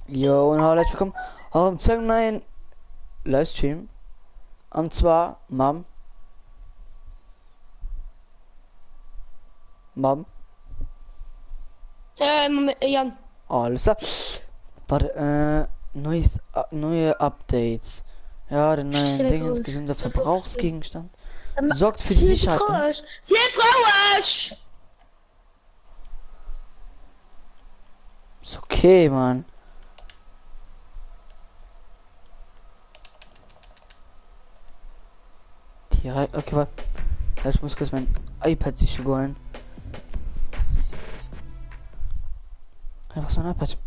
Jo, und hallo, herzlich willkommen zu einem neuen Livestream. Und zwar, Mom, Jan. alles klar. Warte, neue Updates. Ja, den neuen Sehr Dingens, groß. gesunder Sehr groß. Verbrauchsgegenstand. Sorgt für die Sehr Sicherheit, ne? groß. Sehr groß. Ist okay, Mann. Direkt, okay, warte. Ja, ich muss kurz mein iPad sich holen. Einfach so ein iPad.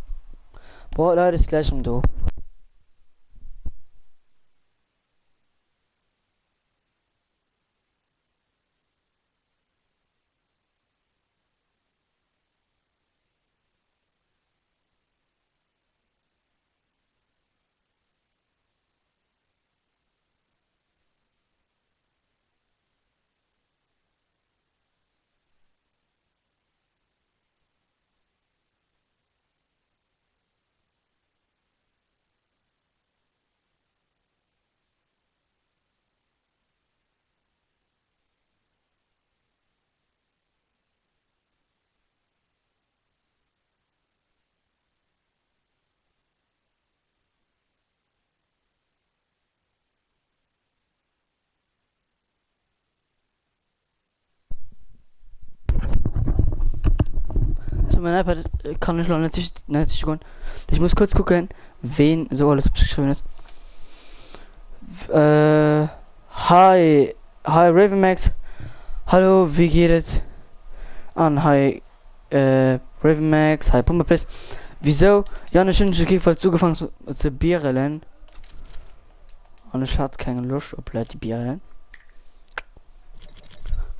Boah, Leute, ist gleich um do. So, mein iPad kann ich noch 90 Sekunden. Ich muss kurz gucken, wen so alles geschrieben hat. Hi, Ravenmax. Hallo, wie geht es? Hi, Ravenmax. Hi, Pumperplace. Wieso? Ja, eine schöne Kickfall zugefangen zu Bierelen. Und ich hatte keine Lust, ob Leute die Bierelen.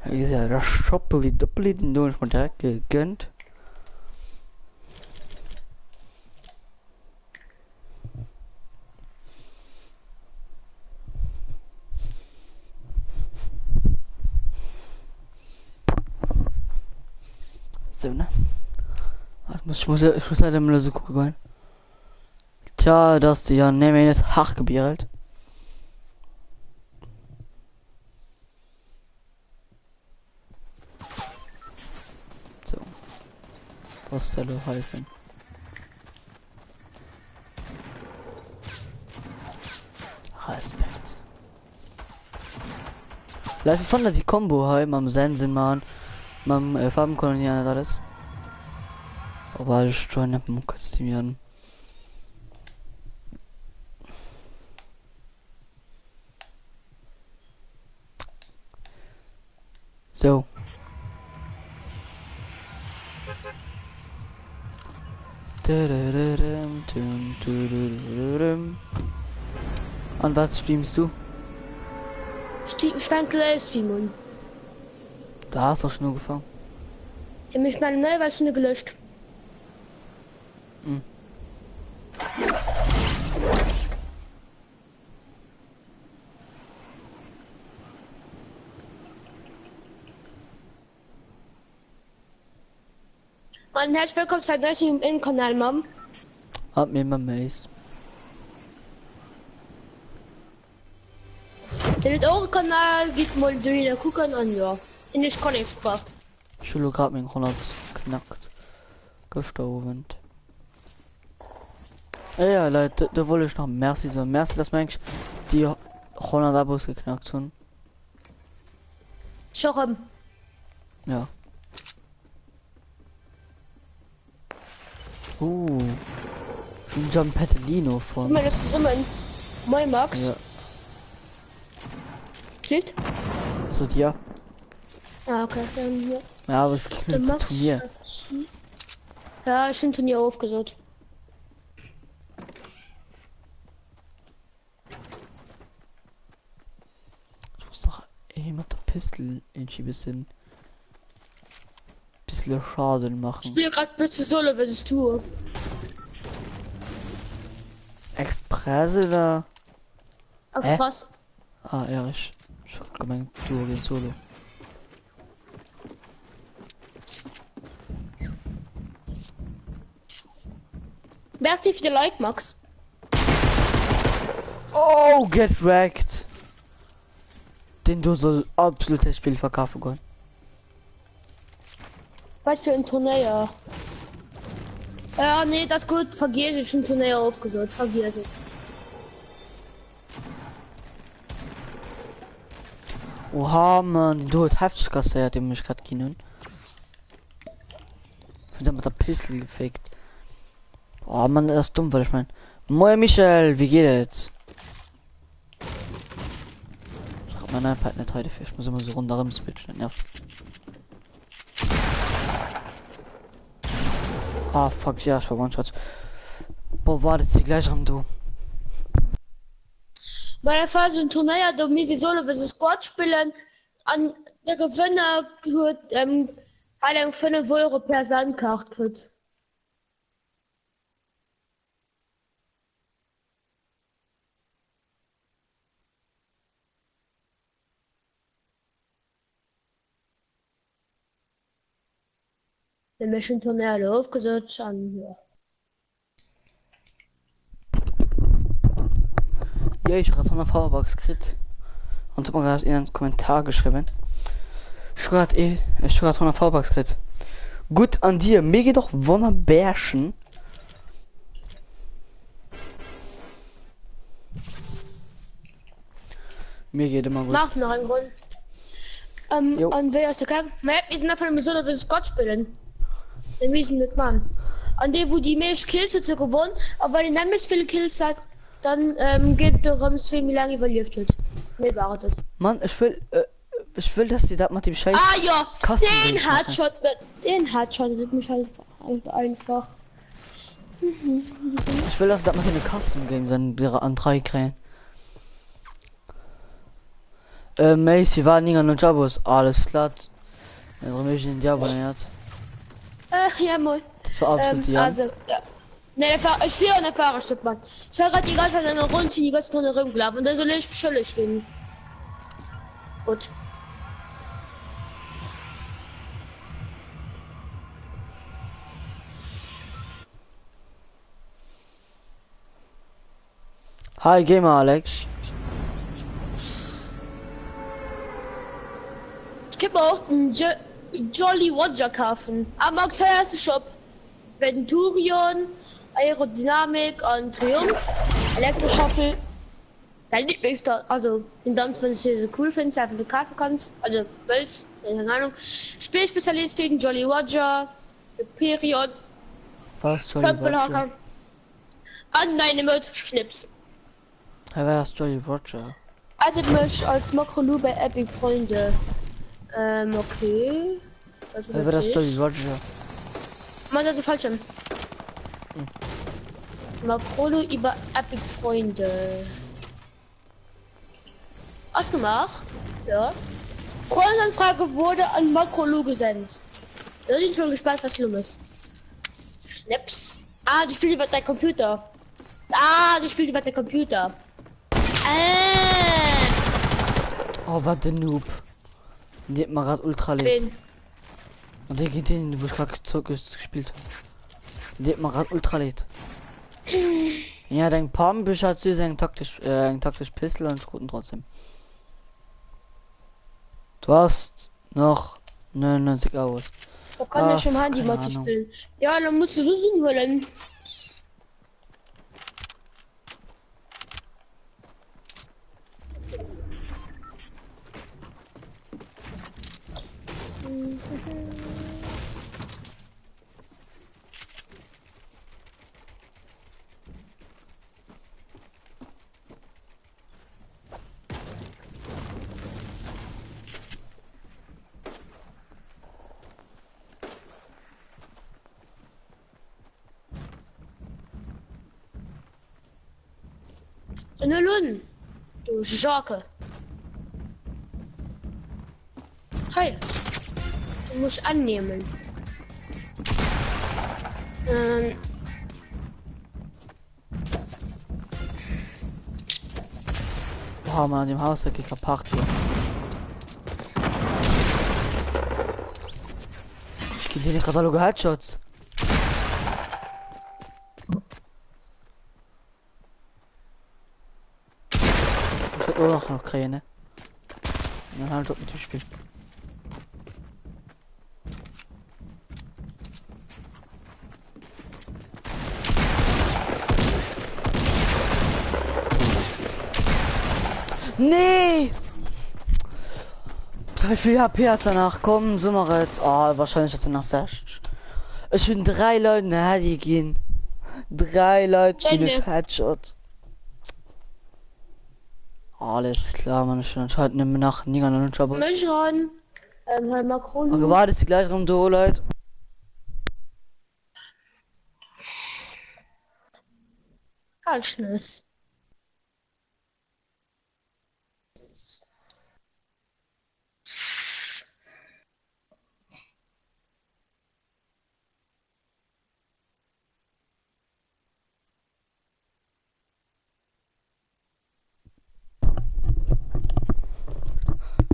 Ja, das Schoppeli, Doppeli, den du ich mal direkt gegönnt. So, ne? Ich muss leider mal so gucken. Tja, dass die ja nehmen jetzt hart gebierelt. So, was der lo heißen. Respekt. Vielleicht fand er die Combo heim am Sensen man, am Farbenkolonial und alles. Aber ich schon nicht mehr kostümieren. So. Und was streamst du? Stand gleich, Simon. Da hast du schon angefangen. Ich habe mich meine neue Version gelöscht. Hm. Und herzlich willkommen zu einem neuen Innenkanal, Mom. Hat mir immer Mace. Der eure Kanal geht mal durch gucken und ja. Und ich kann nichts gemacht. Ich will gerade mit 100 knackt. Gestorben. Ja, Leute, da wollte ich noch Merci sagen. Merci, dass wir eigentlich die 100 Abos geknackt sind. Schon. Ja. Schon John Petalino von. Immer das zusammen. Moin Max. Ja. Klickt. So, ja. Ah, okay. Ja. Ja, aber ich Der krieg Max. Turnier. Ja, ich bin Turnier aufgesucht. Ich muss doch mit der Pistole irgendwie bisschen Schaden Ich machen. spiele gerade bitte Solo, wenn ich tue. Express oder? Express. Ah, ja, ich hab gemeint, du gehst solo. Wer ist die für die Like, Max? Oh, get wrecked. Den du so absolutes Spiel verkaufen können. Was für ein Turnier? Ja, nee, das ist gut. Vergiss ich ein Turnier aufgesucht. Vergiss es. Oha, man, du hast heftig kassiert, den mich gerade kennen. Ich bin mit der Pistole gefickt. Oh man, das ist dumm, weil ich mein. Moin Michel, wie geht's? Ich hab mein iPad nicht heute für. Ich muss immer so rundherum switchen. Nervt. Ah, fuck, ja, ich war One-Shot. Boah, wartet sie gleich am du. Bei der Phase ein Turnier, da müssen sie solo versus Squad spielen. An der Gewinner hat, einen 5 Euro per Sandkarte kriegt. Der mich ein Turnier aufgesetzt an, ja. Ja, ich habe so eine Powerbox gekriegt. Und hab mir gerade in einen Kommentar geschrieben. Ich hab gerade so eine Powerbox gekriegt. Gut an dir, mir geht doch Wonnerbärchen. Mir geht immer gut. Mach noch einen Grund. Jo. Und wer ist der Kampf? Wir sind einfach nur so, dass wir Gott spielen. Wir müssen nicht machen. An dem, wo die mehr Kills hat gewonnen, aber weil die nämlich viele Kills hat, dann geht der Rams viel lange überlebt wird. Nee, wartet. Mann, ich will, dass die da mal die Scheiß. Ah ja, Kasten den Games machen. Headshot, das mich halt einfach. Ich will, dass da mal eine Custom Game dann ihre an 3 kriegen. Macy war nicht an den Jabos. Alles klar. Also mich in die abonniert. Ja, moin. Das war absolut ja. Also, ja. Ne, ich will an der Fahrerstück machen. Ich war gerade die ganze Zeit in einer Runde, die ganze Runde rumgelaufen und dann soll ich beschuldigt gehen. Gut. Hi Gamer Alex. Ich kann mir auch einen Jolly Roger kaufen. Am ersten Shop. Venturion, Aerodynamik und Triumph, Elektroschaffel. Dein Lieblingsster, also in Tanz, wenn du so cool findest, einfach du kaufen kannst. Also willst, keine Ahnung. Spielspezialistin, Jolly Roger, Period, Was Jolly Roger? Pömpelhacker. An deine Mut, Schnips. Ja, wer ist Jolly Roger? Also mich als Makrolu bei Epic Freunde. Okay. Also Wer ist Jolly Roger? Man hat falsch. Makrolu über Epic Freunde. Ausgemacht? Ja. Freundanfrage wurde an Makrolu gesendet. Da bin ich schon gespannt, was los ist. Schnips. Ah, du spielst über dein Computer. Ah, du spielst über dein Computer. Oh, was der Noob. Die hat mal grad ultra leid. Wen? Und der geht hin, wo ich gerade gespielt habe. Die hat mal grad ultra leid. Ja, dein Palmbisch hat sie ein taktisch Pistol und guten trotzdem. Du hast noch 99 Euros. Da kann der Ach, schon Handy keine mal Ahnung. spielen. Ja, dann musst du so sehen wollen. In der Lund. Du Jacke. Hi. Du musst annehmen. Boah, man, dem Haus, der geht kaputt hier. Ich gebe dir den Katalog Headshots. auch noch kriegen, ne? Dann halt doch mit dem Spiel. Nee! 3-4 HP hat danach, komm, Summerit. Oh, wahrscheinlich hat er nach 6. Ich bin 3 Leuten Heady gehen. 3 Leute gehen durch Headshot. Alles klar, man ist schon entscheidend nach Niger und Chabos. Mischron. Halt Macron. Okay, warte, ist die gleich rum, du Leute. Falschnis.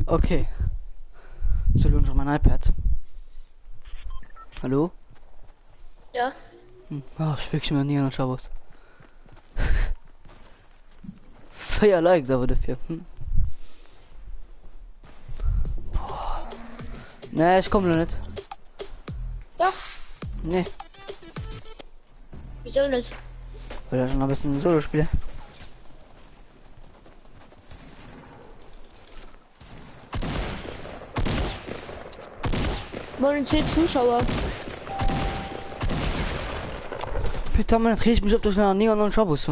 Okay. So lohnt schon mein iPad. Hallo? Ja. Ach, ich wirklich mal Niger und Chabos. 4 Likes aber dafür. Nee, ich komme noch nicht. Doch. Nee, Wieso nicht? weil ich schon ein bisschen Solo spiele. Wollen 10 Zuschauer. Bitte, man drehe ich mich auf durch einen Niger und Chabos.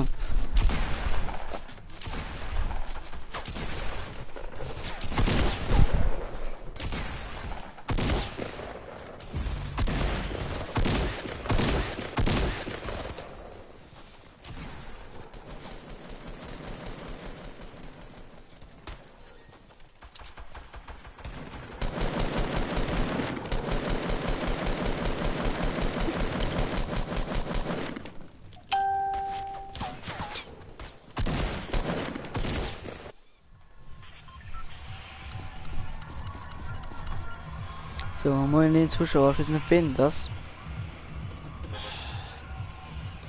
So, moin den Zuschauer, wir sind wen das?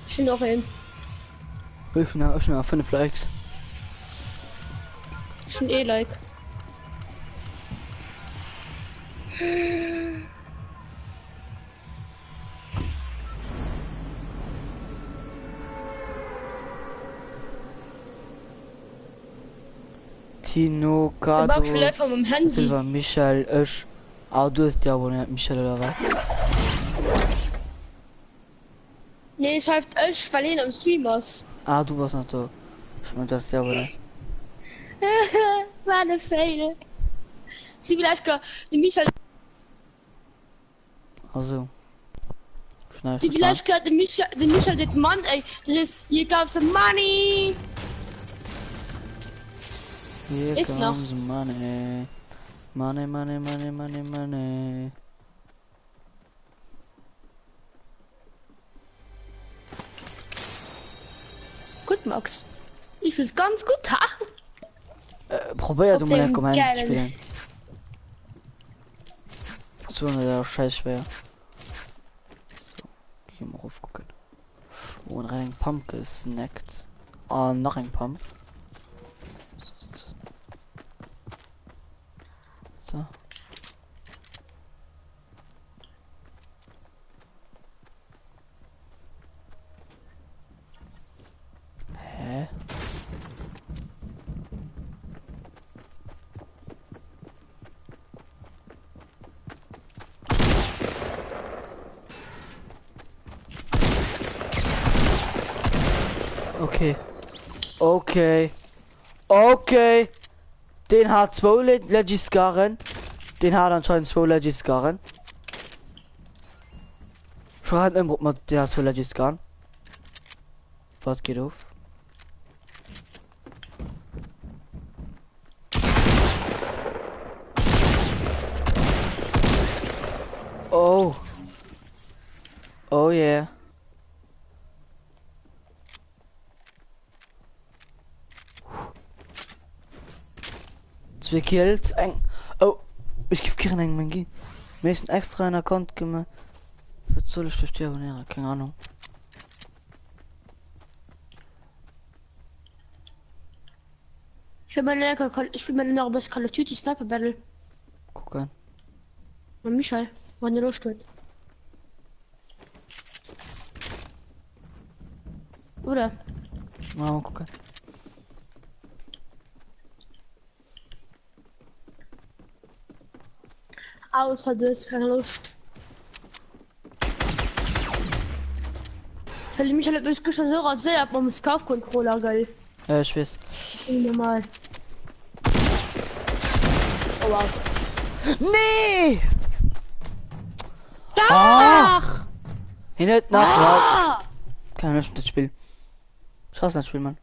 Schon noch hin. Schon nach 5 Likes. Schon eh like. Tino, Der mag Kado, vielleicht von meinem Handy. Silva, Michael, Ösch. Ah, du hast ja abonniert, Michael oder was? Nee, schreibt euch verlieren am Streamers. Ah, du warst noch da. Ich meine, das ist ja abonniert. War eine Fail. Sie vielleicht die Michael. Also. Schnell. Sie vielleicht gehört den Michael den Mann, ey. Das ist, hier gab's Money. Hier Ist noch. comes money. Money, money, money, money, money. Gut, Max. Ich bin's ganz gut, ha? Probier du Auf mal dem Comment geilen- spielen. So, ne, der scheiß schwer. So, hier mal raufgucken. Und ein Pump gesnackt. Ah, noch ein Pump. So. Hä? Okay. Okay. Okay. Den hat 2 Legiscaren. Den hat anscheinend 2 Legiscaren. Schreibt im Gruppen, der hat 2 Legiscaren. Was geht auf? Oh. Oh yeah. Zwei Kills. Oh. Ich gebe keinen einen Magie. Mir ist ein extra ein Account gemacht. Was soll ich durch die abonnieren? Keine Ahnung. Ich bin meine noch bis Call of Duty Sniper Battle. Gucken. Und Michael, wann der Lust wird. Oder? Mal gucken. Außer du hast keine Lust. Weil Michael hat mich gestern so sehr ab meinem Scarf-Controller, geil. Ja, ich weiß. Das ist nicht normal. Oh wow. Nee! Ach! Hinten nach. Ah! Kein Mensch das Spiel. Ich hasse das Spiel, Mann.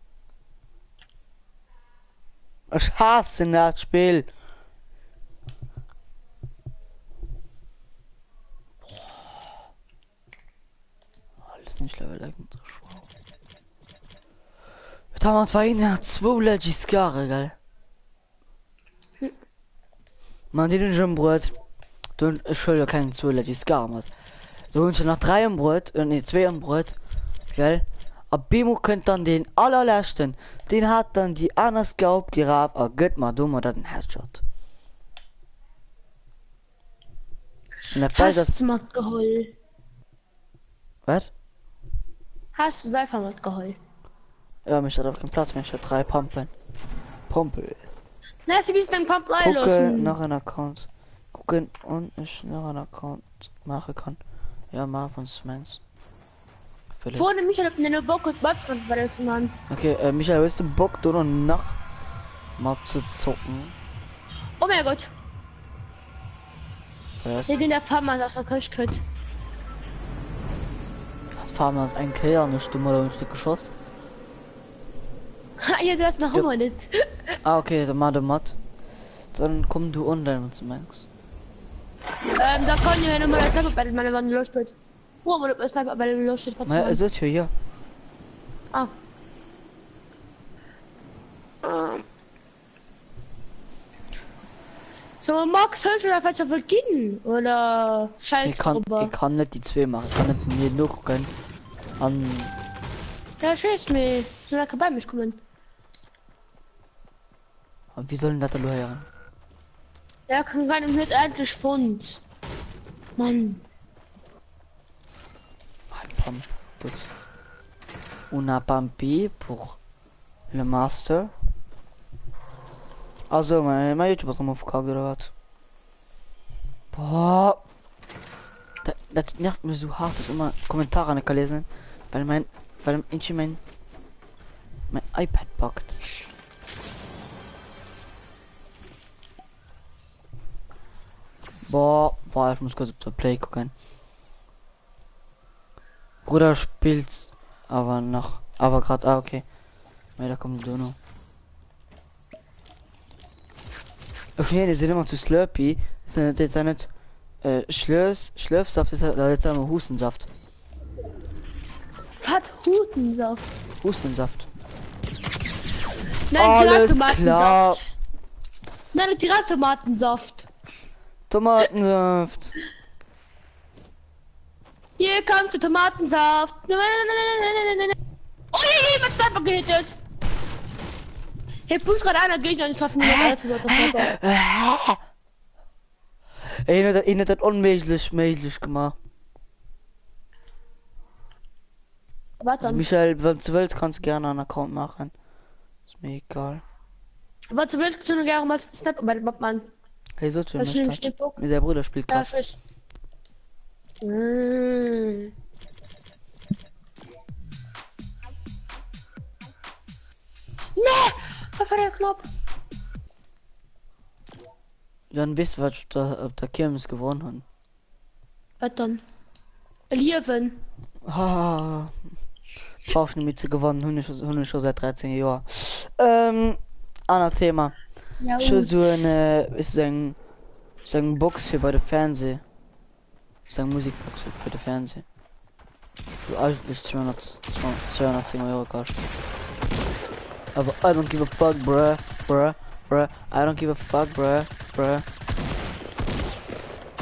Ich hasse das Spiel. Alles nicht Level 1. Da man verhindert 2 Legis Jahre, geil. Man, die schon Brot. Du, ich will ja keinen 2 Legis Jahre. Du hast nach 3 im Brot, nee, 2 im Brot, gell? Aber Bimo könnt dann den allerletzten, den hat dann die anders gehabt gehabt, aber gut mal dummer, das ein Headshot. Und der Ball das. Hast du mal geholt? Was? Hast du einfach mal geholt? Ja, mich hat auf keinen Platz mehr, ich hab 3 Pumpen. Pumpel. Na, sie müssen den Pump Gucke lassen. nach einem Account. Gucken und ich nach einem Account machen kann. Ja, mal von Smans. Vorne Michael hat eine Bock und Batman bei der Mann. Okay, Michael, hast du Bock, du noch nach mal zu zocken? Oh mein Gott. Was? Wir gehen der Pammer aus der Kirschkrit. Das fahren wir als ein Kerl, eine Stimme oder ein Stück Geschoss. Ha, ja, du hast noch Ja. immer nicht. Ah, okay, der Matt. Dann komm du online, wenn du meinst. Da kann ich ja nochmal das Sniper Battle, meine Mann los wird. Vor mir das Sniper Battle los steht. Na, es ist hier. Ah. So, Max, hörst du da falsch auf gehen? Oder scheiß Ich kann nicht die 2 machen. Ich kann nicht mir nur gucken. An. Ja, scheiß mir. So, da kann bei mich kommen. Wie sollen das da nur hören? Der kann gar nicht mit endlich Pfund. Mann. Pump. Gut. Una Pampi pour le Master. Also, mein YouTube ist nochmal aufgekackt oder was? Boah. Das nervt mir so hart, dass immer Kommentare nicht lesen. Weil mein iPad packt. Boah, ich muss kurz auf der Play gucken. Bruder spielt's, aber gerade, okay. Ja, da kommt Dono. Auf jeden Fall sind immer zu Slurpee. Das ist jetzt nicht Schlürfsaft, das ist jetzt einmal Hustensaft. Was? Hutensaft? Hustensaft. Nein, Alles Tomatensaft. Nein, Tomatensaft. Tomatensaft. Hier kommt der Tomatensaft. Oh je, was Sniper gehittet. Hier pusht gerade einer Gegner und ich treffe nur noch das Sniper. Ey, ihnen hat unmöglich gemacht. Was Also dann? Michael, wenn du willst, kannst du gerne einen Account machen. Ist mir egal. Was du willst, kannst du gerne mal Sniper bei dem Mann. Hey, so zu Was mir. ist denn Stickbock? Sein Bruder spielt Ja, gerade. tschüss. Ne, was war der Knopf? Dann wisst ihr, was auf der Kirmes gewonnen haben. Was dann? Lieven. Ha. Brauchst nicht mit zu gewonnen, Hunde schon seit 13 Jahren. Anderes Thema. Ja, Schon und? so eine, ist so ein Box hier bei der Fernseh. So eine Musikbox für den Fernseh. Du eigentlich 210 Euro kostet. Aber I don't give a fuck, bruh. I don't give a fuck, bruh.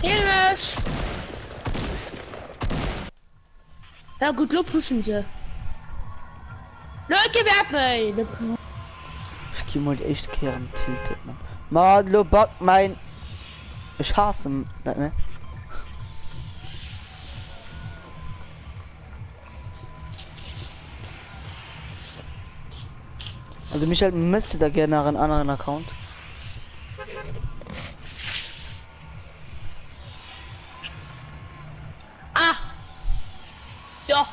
Hilfe! Ja gut, Lob pushen sie. Leute, wer hat mich? Ich die mal die echt kehren tiltet, man. Malo Bock, mein... Ich hasse... Ne? Also Michael müsste da gerne nach einem anderen Account. Ah! Ja,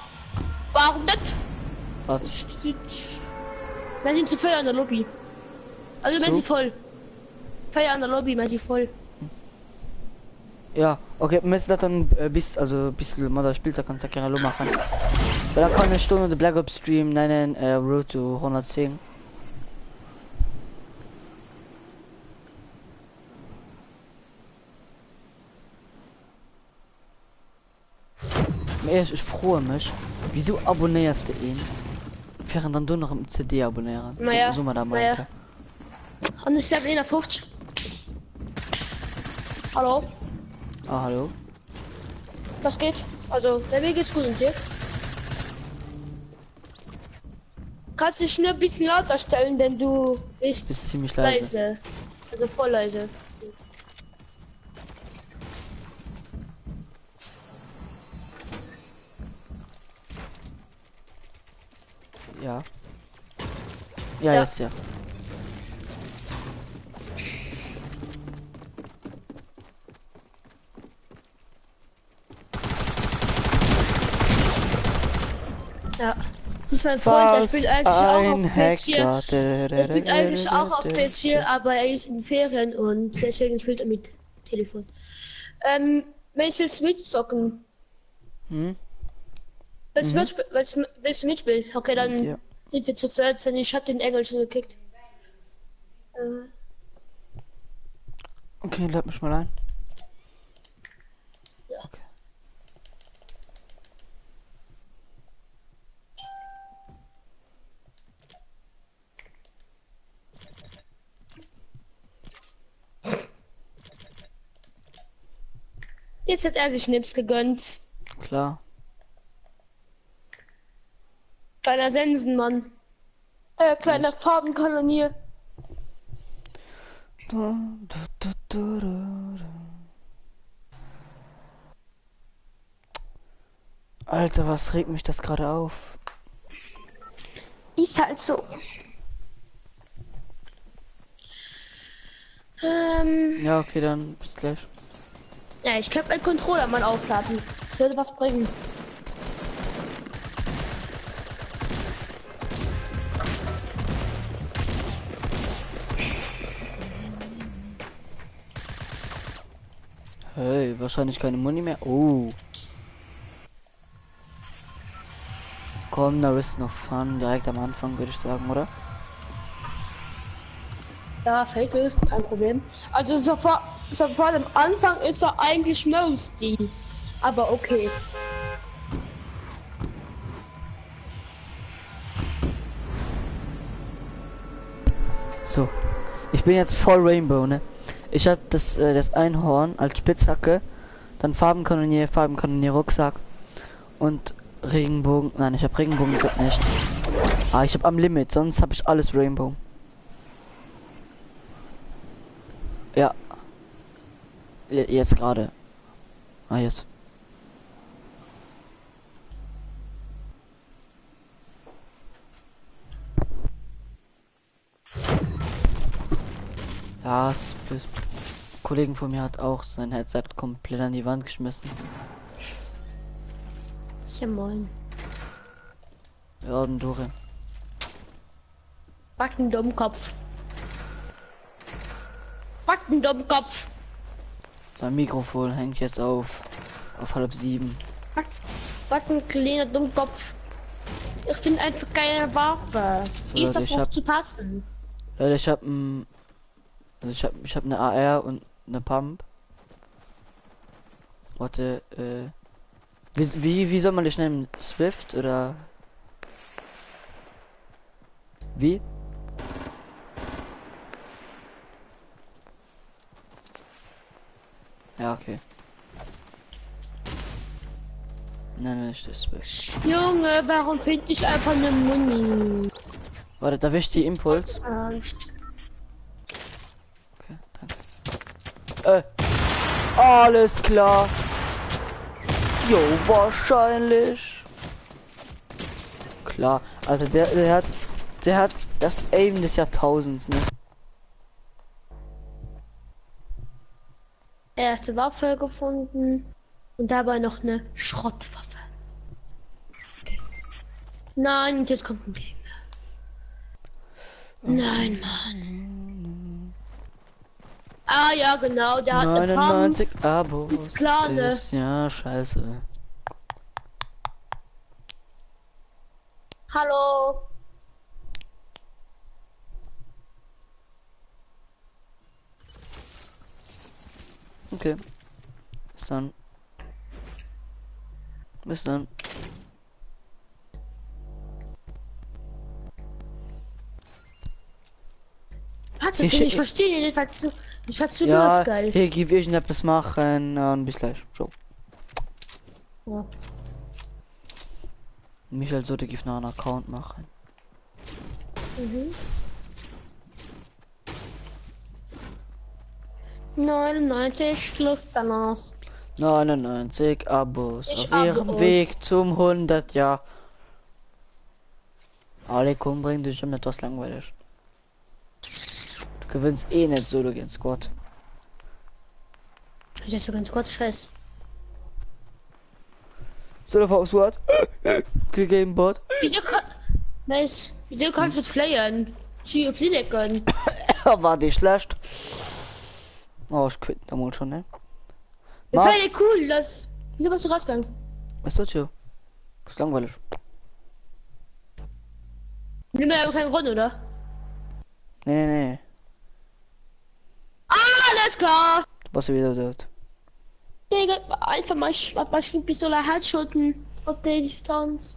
warum nicht? Was? Wir sind zu voll an der Lobby. Also wir So? sind voll. Voll an der Lobby, wir sind voll. Ja, okay, müsste das dann bis mal das Spieltag kannst du gerne lo machen. Weil dann kann ich Stunde den Black Ops Stream nennen, Road to 110. Ich freue mich. Wieso abonnierst du ihn? Während dann du noch im CD abonnieren. Naja, so mal da mal. naja. Und ich habe 51. Hallo, Ah, hallo. was geht? Also, bei mir geht's gut und dir? Kannst dich nur ein bisschen lauter stellen, denn du bist Bist ziemlich leise. leise. Also voll leise. Ja. Ja, Ja. jetzt ja. Ja. Das ist mein Freund, der spielt eigentlich auch auf ein PS4. Hacker. Der spielt eigentlich auch auf PS4, aber er ist in Ferien und deswegen spielt er mit Telefon. Willst du mitzocken? Hm? Willst du mitspielen? Okay, dann Ja. sind wir zu 14. Ich hab den Engel schon gekickt. Okay, lad mich mal ein. Ja. Okay. Jetzt hat er sich Schnips gegönnt. Klar. Kleiner Sensenmann. Kleiner Farbenkolonie. Alter, was regt mich das gerade auf? Ist halt so. Ja, okay, dann bis gleich. Ja, ich könnte meinen Controller mal aufladen. Das würde was bringen. Hey, wahrscheinlich keine Muni mehr. Oh. Komm, da ist noch Fun direkt am Anfang, würde ich sagen, oder? Ja, Fatal, kein Problem. Also sofort am Anfang ist er eigentlich Mosty. Aber okay. So. Ich bin jetzt voll Rainbow, ne? Ich habe das Einhorn als Spitzhacke, dann Farbenkanonier, Rucksack und Regenbogen. Nein, ich habe Regenbogen grad nicht. Ah, ich habe am Limit, sonst habe ich alles Rainbow. Ja. Jetzt gerade. Ah, jetzt. Ja, es ist böse. Kollegen von mir hat auch sein Headset komplett an die Wand geschmissen. Ja, moin. Ja, und Dore. Backen Dummkopf. Backen Dummkopf. Sein Mikrofon hängt jetzt auf 6:30. Backen kleiner Dummkopf. Ich finde einfach keine Waffe. So, Ist das ich was hab- zu passen? Leute, ich habe ich habe eine AR und eine Pump. Warte, wie soll man dich nennen? Swift oder wie? Ja, okay. Nein, nicht das Swift. Junge, warum finde ich einfach eine Muni? Warte, da wischt die Impuls. Ernst. Alles klar. Jo, wahrscheinlich. Klar, also der hat das Aim des Jahrtausends, ne? Erste Waffe gefunden und dabei noch eine Schrottwaffe. Okay. Nein, und jetzt kommt ein Gegner. Nein, Mann. Ah ja, genau, der hat eine 99 Abos. Ist klar, ne? Ist ja scheiße. Hallo. Okay. Bis dann. Bis dann. Hat ich nicht verstehen, ich war zu Ja, los, geil. hier gib ich etwas machen und bis gleich. So. Ja. Michael sollte gibt noch einen Account machen. Mhm. 99 Luftballons. 99 Abos Ich auf ihrem Abos. Weg zum 100 Jahr. Alle kommen, bringen dich schon etwas langweilig. Du gewinnst eh nicht solo gegen Squad. Das ist so ganz kurz scheiß. Solo auf Squad. Gegeben Bot. Wieso kannst du es flyern? Sie auf die Decken. War nicht schlecht. Oh, ich quit da mal schon, ne? Das wäre cool, das. Wieso bist du rausgegangen? Was ist das hier? Ist langweilig. Nimm mir aber keinen Grund, oder? Nee. Alles klar! Du warst ja wieder dort. Digga, einfach mal Maschinenpistole Headshotten auf der Distanz.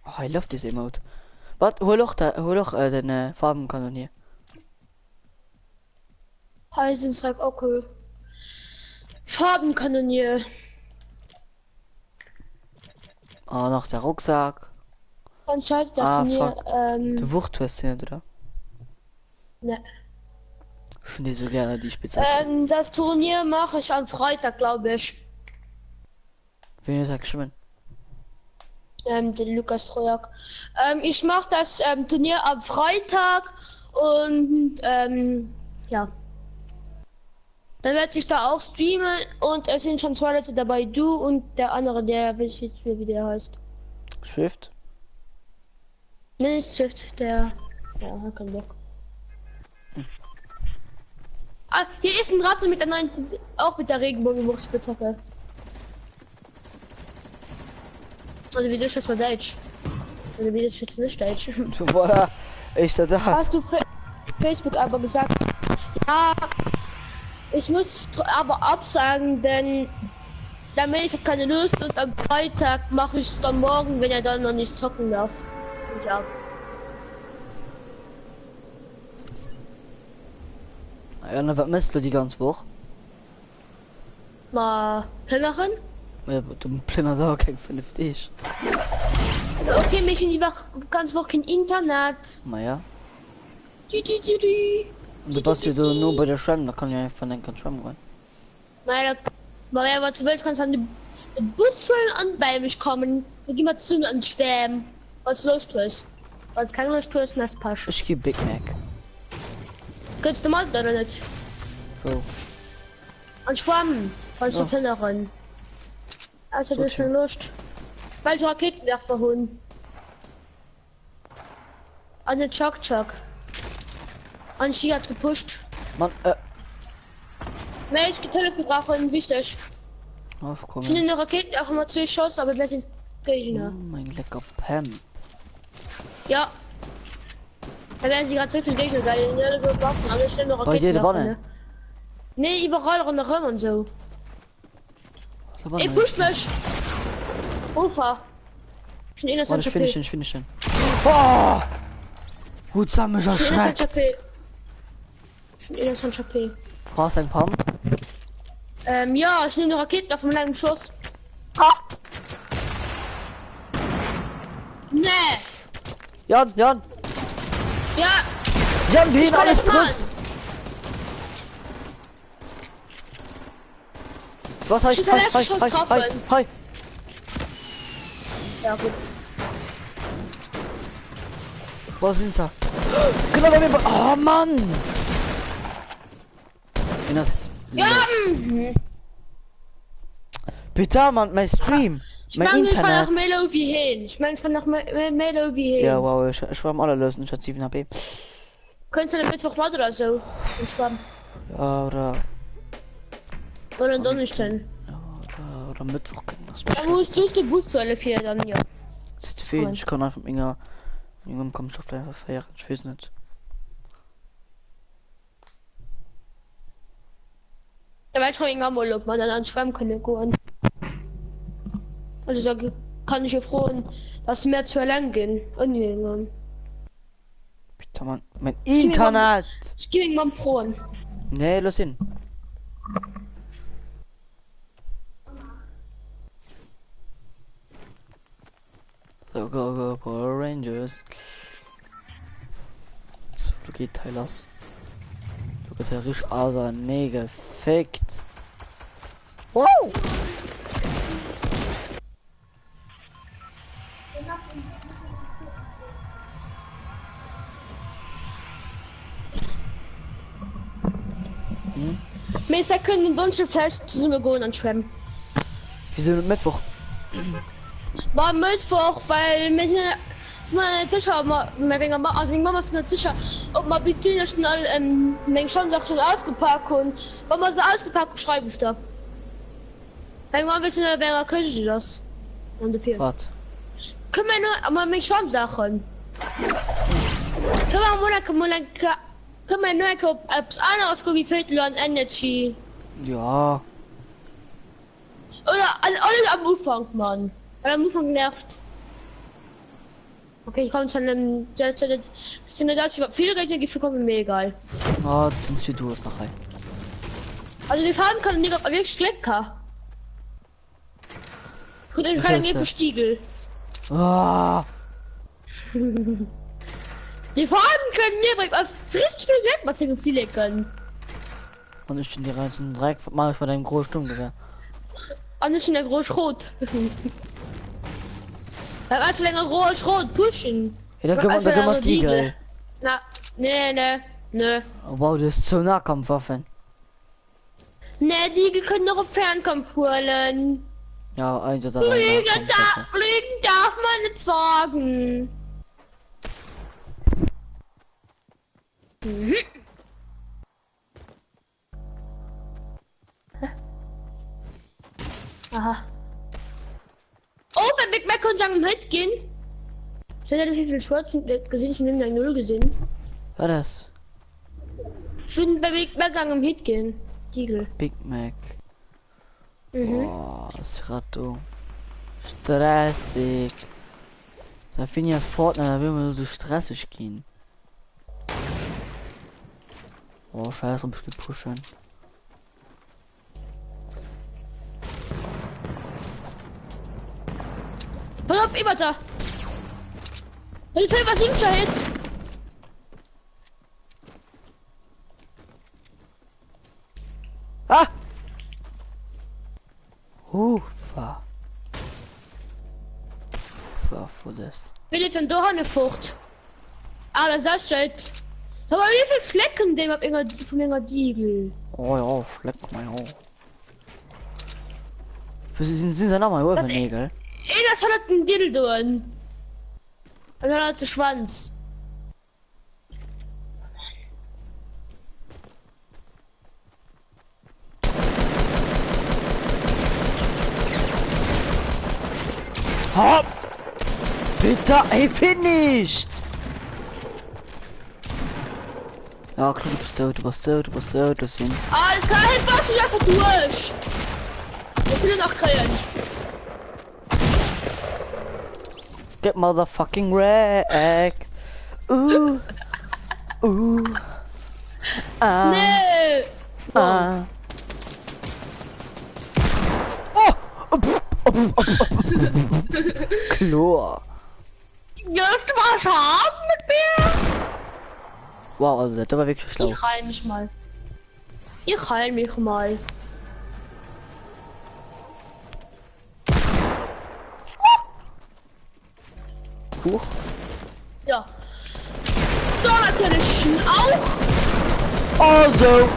Oh, I love this emote. Was? Hol doch den Farbenkanonier. Heisenstreck, okay. Farbenkanonier. Oh, noch der Rucksack. Anscheinend, dass du mir, Du Wuchtwest nicht, oder? ne. Ich finde so gerne die Spitzhacke. Das Turnier mache ich am Freitag, glaube ich. Wen ist er geschwommen? Den Lukas Trojak. Ich mache das Turnier am Freitag und ja. Dann werde ich da auch streamen und es sind schon 2 Leute dabei, du und der andere, der weiß ich jetzt wie der heißt. Swift? Ne, ist Swift, der hat keinen Bock. Ah, hier ist ein Ratte mit der neuen, auch mit der Regenbogenwurfspitzhacke. Also wie das mal Deutsch. Also wie das jetzt nicht Deutsch. Boah, ich da. Hast du Facebook aber gesagt? Ja, ich muss aber absagen, denn der Mensch hat keine Lust und am Freitag mache ich es dann morgen, wenn er dann noch nicht zocken darf. Und ja. Ja, dann was misst du die ganze Woche? Mal Plännerin? Ja, du Plinner da kein vernünftig. Okay, mich in die ganz Woche kein Internet. Naja. Nein, Und du passt ja nur bei der Schwemme, da kann ja einfach den kein Schwemme rein. weil was du willst, kannst du an den Bus füllen und bei mich kommen. Da geh mal zu und schwärmen. Was los tust. Was kein Lust tust, das passt. Ich geb Big Mac. Kannst du mal oder nicht? So. Und schwammen. Kannst du Ja. Plännerin. Also, du hast Okay. keine Lust. Weil du Raketenwerfer holen. An den Chuck. Und sie hat gepusht. Mann, Mensch, Telefon brauchen, wichtig. Schon aufkommen. in der Raketen auch immer 2 Schuss, aber wer sind Gegner? Oh, mein lecker Pam. Ja. Da werden sie gerade so viele Gegner, weil in der Waffen, alle stellen noch Bei dir, Raketen. der Banne? Nee, überall rundherum und so. Ey, Ich pusht mich! Ufer. Schon 21 ich finde ihn. Oh! Gut zusammen, ich Schon 21 erschreckt. HP. Schon 21 HP. Brauchst du ein Pam? Ja, ich nehme eine Raketen auf dem langen Schuss. Nee! Jan! Ja, Wir haben ich ihn kann alles das mal. trifft. Was heißt? Schieß den ersten Schuss treffen. Hi. Ja, gut. Wo sind sie? Genau bei mir. Oh Mann. In das. Ja, mhm. Bitte, Mann, mein Stream. Ich Mein meine, ich war nach Internet. Melo wie hin. Ich meine, ich war nach Melo wie hin. Ja, wow, ich war am allerlösen. Ich hatte 7 HP. Könnte der Mittwoch mal oder so. Und schwamm. Ja, oder Oder nicht denn. oder Mittwoch können das. Da musst du die Bussäule für dann ja. Das ist viel. Ich kann einfach mit irgendwann kommt auf einfach feiern. Ich weiß nicht. Da weiß schon irgendwann mal, ob man dann an Schwamm kann gehen. Also da kann ich ja froh, dass mehr zu erlangen. Und irgendwann. Bitte, Mann. Mein Internet. Ich gebe irgendwann froh. Nee, los hin. So, go, Power Rangers. So, geht Teilers. Du geht ja richtig außer, nee, gefickt. Wow! Meister können deutsche Fest zusammen gehen und schwimmen. Wieso mit Mittwoch? War Mittwoch, weil wir sind mal nicht sicher, ob wir Mama ist nicht sicher, ob wir bis dahin schon alle schon Sachen ausgepackt und wenn wir sie ausgepackt schreiben da. Weil wir wissen, wer können sie das? Ungefähr. Wart. Können wir nur, aber mich schon Sachen. Können wir nur, ob es anderes wie Viertel und Energy. Ja. Oder alles am Anfang, Mann. Weil am Anfang nervt. Okay, ich komme schon im sind das viele Rechner gibt kommen mir egal. Oh, das sind wie du es nachher. Also die Farben können nicht wirklich lecker. Und ich kann mir Stiegel. Ah. Die Farben können mir bringen richtig viel weg, was sie viele können. Und ich bin die ganzen Dreck mach ich bei deinem großen Sturmgewehr. Und ich bin der groß-rot. Einfach länger rot pushen. Ja, da kann man gemacht die geil. Na, ne. Oh, wow, das ist so Nahkampfwaffen. Ne, die können noch auf Fernkampf holen. Ja, eigentlich ist das Fliegen darf man nicht sagen. Mhm. Aha. Oh, bei Big Mac und sagen mitgehen. Ich hätte wie viel Schwarzen gesehen, schon in der Null gesehen. Was das? Schon bei Big Mac am Hit gehen. Diegel. Big Mac. Mhm. Oh, das ist gerade so stressig. Da finde ich das Fortnite, da will man so stressig gehen. Oh, scheiße, ob ich pushen. Pass auf, immer da. Ich will was ihm schon jetzt. Ah! War für das. Will ich von da eine Frucht. Ah, das ist halt. Aber wie viel Flecken dem hab ich von irgendeiner Diegel. Oh ja, schleck mal auf. Für sie sind ja nochmal Würfelnägel. Das hat einen Dildo an. Und dann hat der Schwanz. Hopp! Bitte, ey, finished! Ja, klar, du bist so, das sind. Alles klar, hey, warte, ich einfach durch. Jetzt sind wir noch Krähen. Get motherfucking wrecked. Nee. Oh! Chlor. Willst du was haben mit mir? Wow, also das war wirklich schlau. Ich heil mich mal. Ich heil mich mal. Huch. Ja. So, natürlich auch. Also.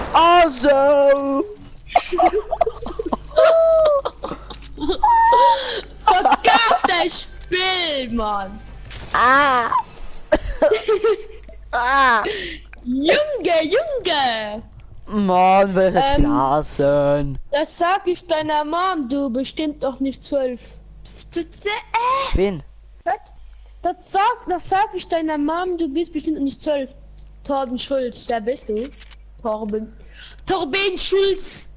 Verkauf das Spiel, Mann. Ah. Junge. Mann, welche Blasen. Das sag ich deiner Mom, du bestimmt doch nicht 12. Wen? Was? Das sag ich deiner Mom, du bist bestimmt nicht 12. Torben Schulz, wer bist du? Torben Schulz.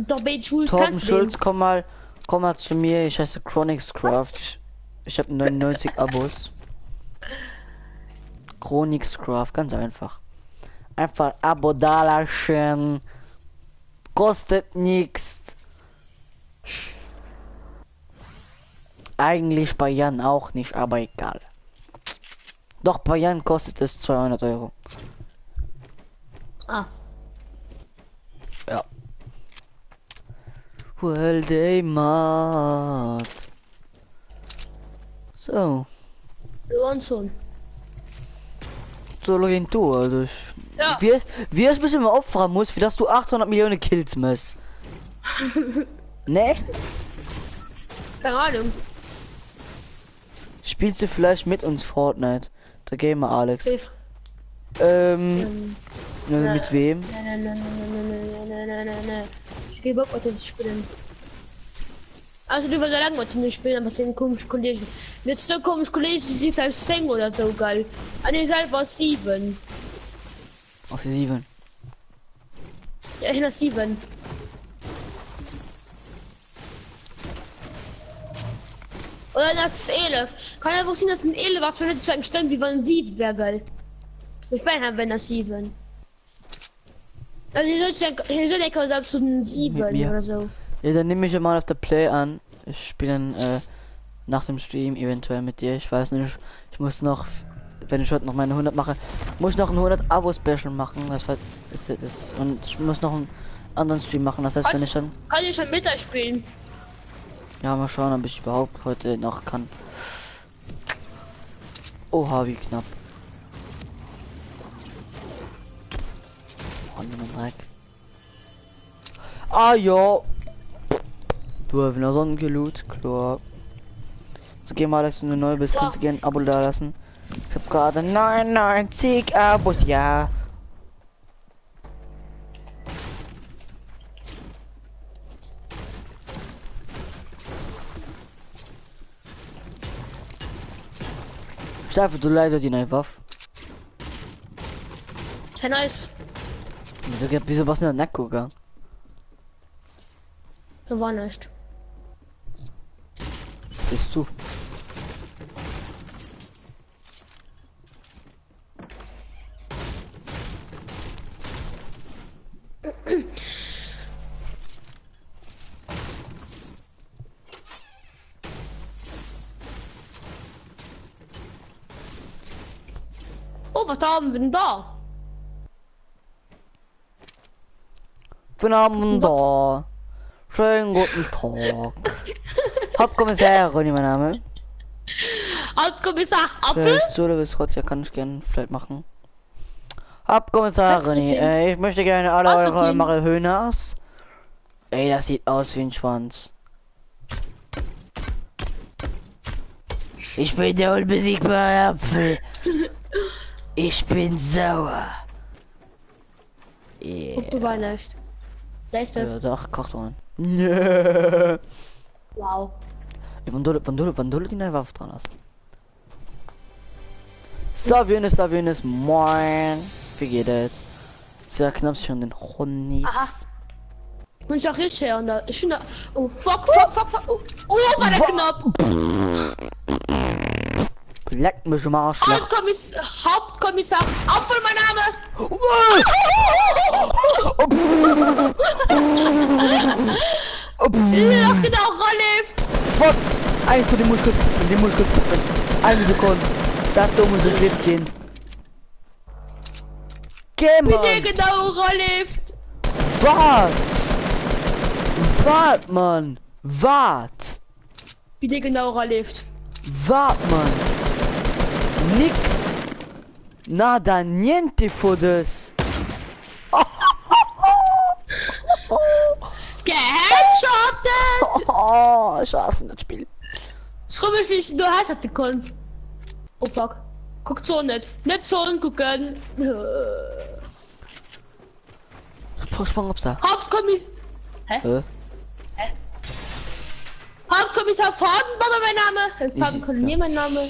Torben Schulz, Torben kannst du Schulz, komm mal zu mir. Ich heiße Chronixcraft. Ich habe 99 Abos. Chronixcraft, ganz einfach. Einfach Abo dalassen. Kostet nichts. Eigentlich bei Jan auch nicht, aber egal. Doch bei Jan kostet es 200 Euro. Ah. Ja. Well, they might. So. Johansson. So login du, also. Ja. Wie es bisschen mal opfern muss, für dass du 800 Millionen Kills musst. Ne? Keine Ahnung. Spielst du vielleicht mit uns Fortnite? Der Gamer Alex. Safe. Mit wem? Nein. Ich gebe up, Otto, nicht spielen. Also du wirst lang Otto nicht spielen, aber es sind komische Kollegen. Jetzt so komische Kollegen, die sieht als Sing oder so geil. An ihr seid war 7. Auf die 7. Ja, ich bin 7. Oder das ist 11. Kann einfach sehen, dass mit 11 was für nicht sagen stimmt, wie man 7 wäre geil. Ich bin halt, wenn das 7. Also hier soll ja zu den 7 oder so. Ja, dann nehme ich mal auf der Play an. Ich spiele dann nach dem Stream eventuell mit dir. Ich weiß nicht. Ich muss noch, wenn ich heute noch meine 100 mache, muss ich noch ein 100 Abo-Special machen. Das heißt, ist und ich muss noch einen anderen Stream machen. Das heißt, wenn ich dann... Kann ich schon Mittag spielen? Ja, mal schauen, ob ich überhaupt heute noch kann. Oha, wie knapp. Oh, Dreck. Ah ja. Du hast wieder Sonnengelut, klar. So geh mal, dass du neu bist, kannst du gerne ein Abo da lassen. Ich hab gerade 99 Abos, ja. Stefan, du leider die neue Waffe. Ja, nice. Wieso was in der Necko gegangen? Da war nicht. Siehst du? Oh, was haben wir denn da? Guten Abend da. Schönen guten Tag. Hauptkommissarin, mein Name. Hauptkommissar Apfel? So, du bist ja, kann ich gerne vielleicht machen. Hauptkommissarin, ich möchte gerne alle Was eure mit Marihuanas. Ey, das sieht aus wie ein Schwanz. Ich bin der unbesiegbare Apfel. Ich bin sauer. Yeah. Guck, du war nicht. Da ist der. Ja, doch, kocht man. Wow. Wann du die neue Waffe dran hast? Savionis, moin. Wie geht es? Sehr knapp schon den Honig. Aha. Und ich auch jetzt her und da ist schon da. Oh, fuck. Oh, war der knapp. Leck mich im Arsch. Hauptkommissar Apfel, mein Name. Ja, genau, Rolf. Fuck! Eins zu den Muskeln. Eine Sekunde. Das dumme Süppchen. Geh, Wie der Mann! genau lebt. Wart, Mann! Wart! Wie der genau lebt. Wart, Mann! Nix! Nada, niente fodes! Geheadshottet! Oh, ich hasse das Spiel. Ich komme mich, wie ich nur halt hatte können. Oh fuck. Guckt so nicht. Nicht so gucken. Vorsprung ob's da. Hauptkommissar. Hä? Hauptkommissar Farbenbomber mein Name. Farbenkolonier mein Name.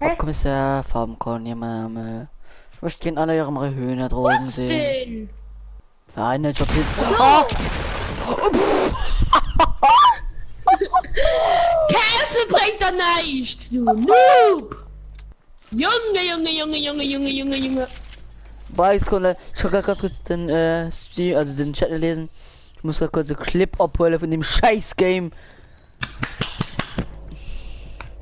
Hauptkommissar, Farbenkolonier, mein Name. Ich möchte gerne alle ihre Marihöhner Drogen Was sehen. denn? Nein, nicht Job ist. Oh. Kälte bringt er nicht, du Noob! Junge. Weißkunde, ich kann ganz kurz den Stream, also den Chat lesen. Ich muss gerade kurz einen Clip abholen von dem scheiß Game.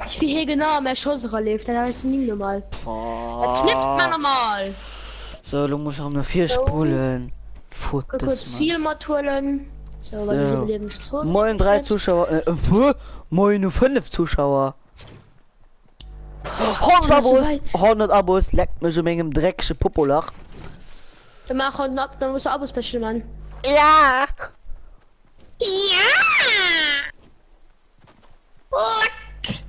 Ich will hier genau mehr Schuss lebt, dann ist nie normal. Das knippt man normal. So, du musst auch nur 4 So. Spulen. Kurz Fotos. Zielmat holen. So, weil So. wir nicht zurück. Moin 3 Zuschauer, moin nur 5 Zuschauer. 100 Abos, 100 Abos, leckt mir so mit dem dreckige Popolach. Wir machen ab, dann muss er Abos special, Mann. Ja! Ja! Leck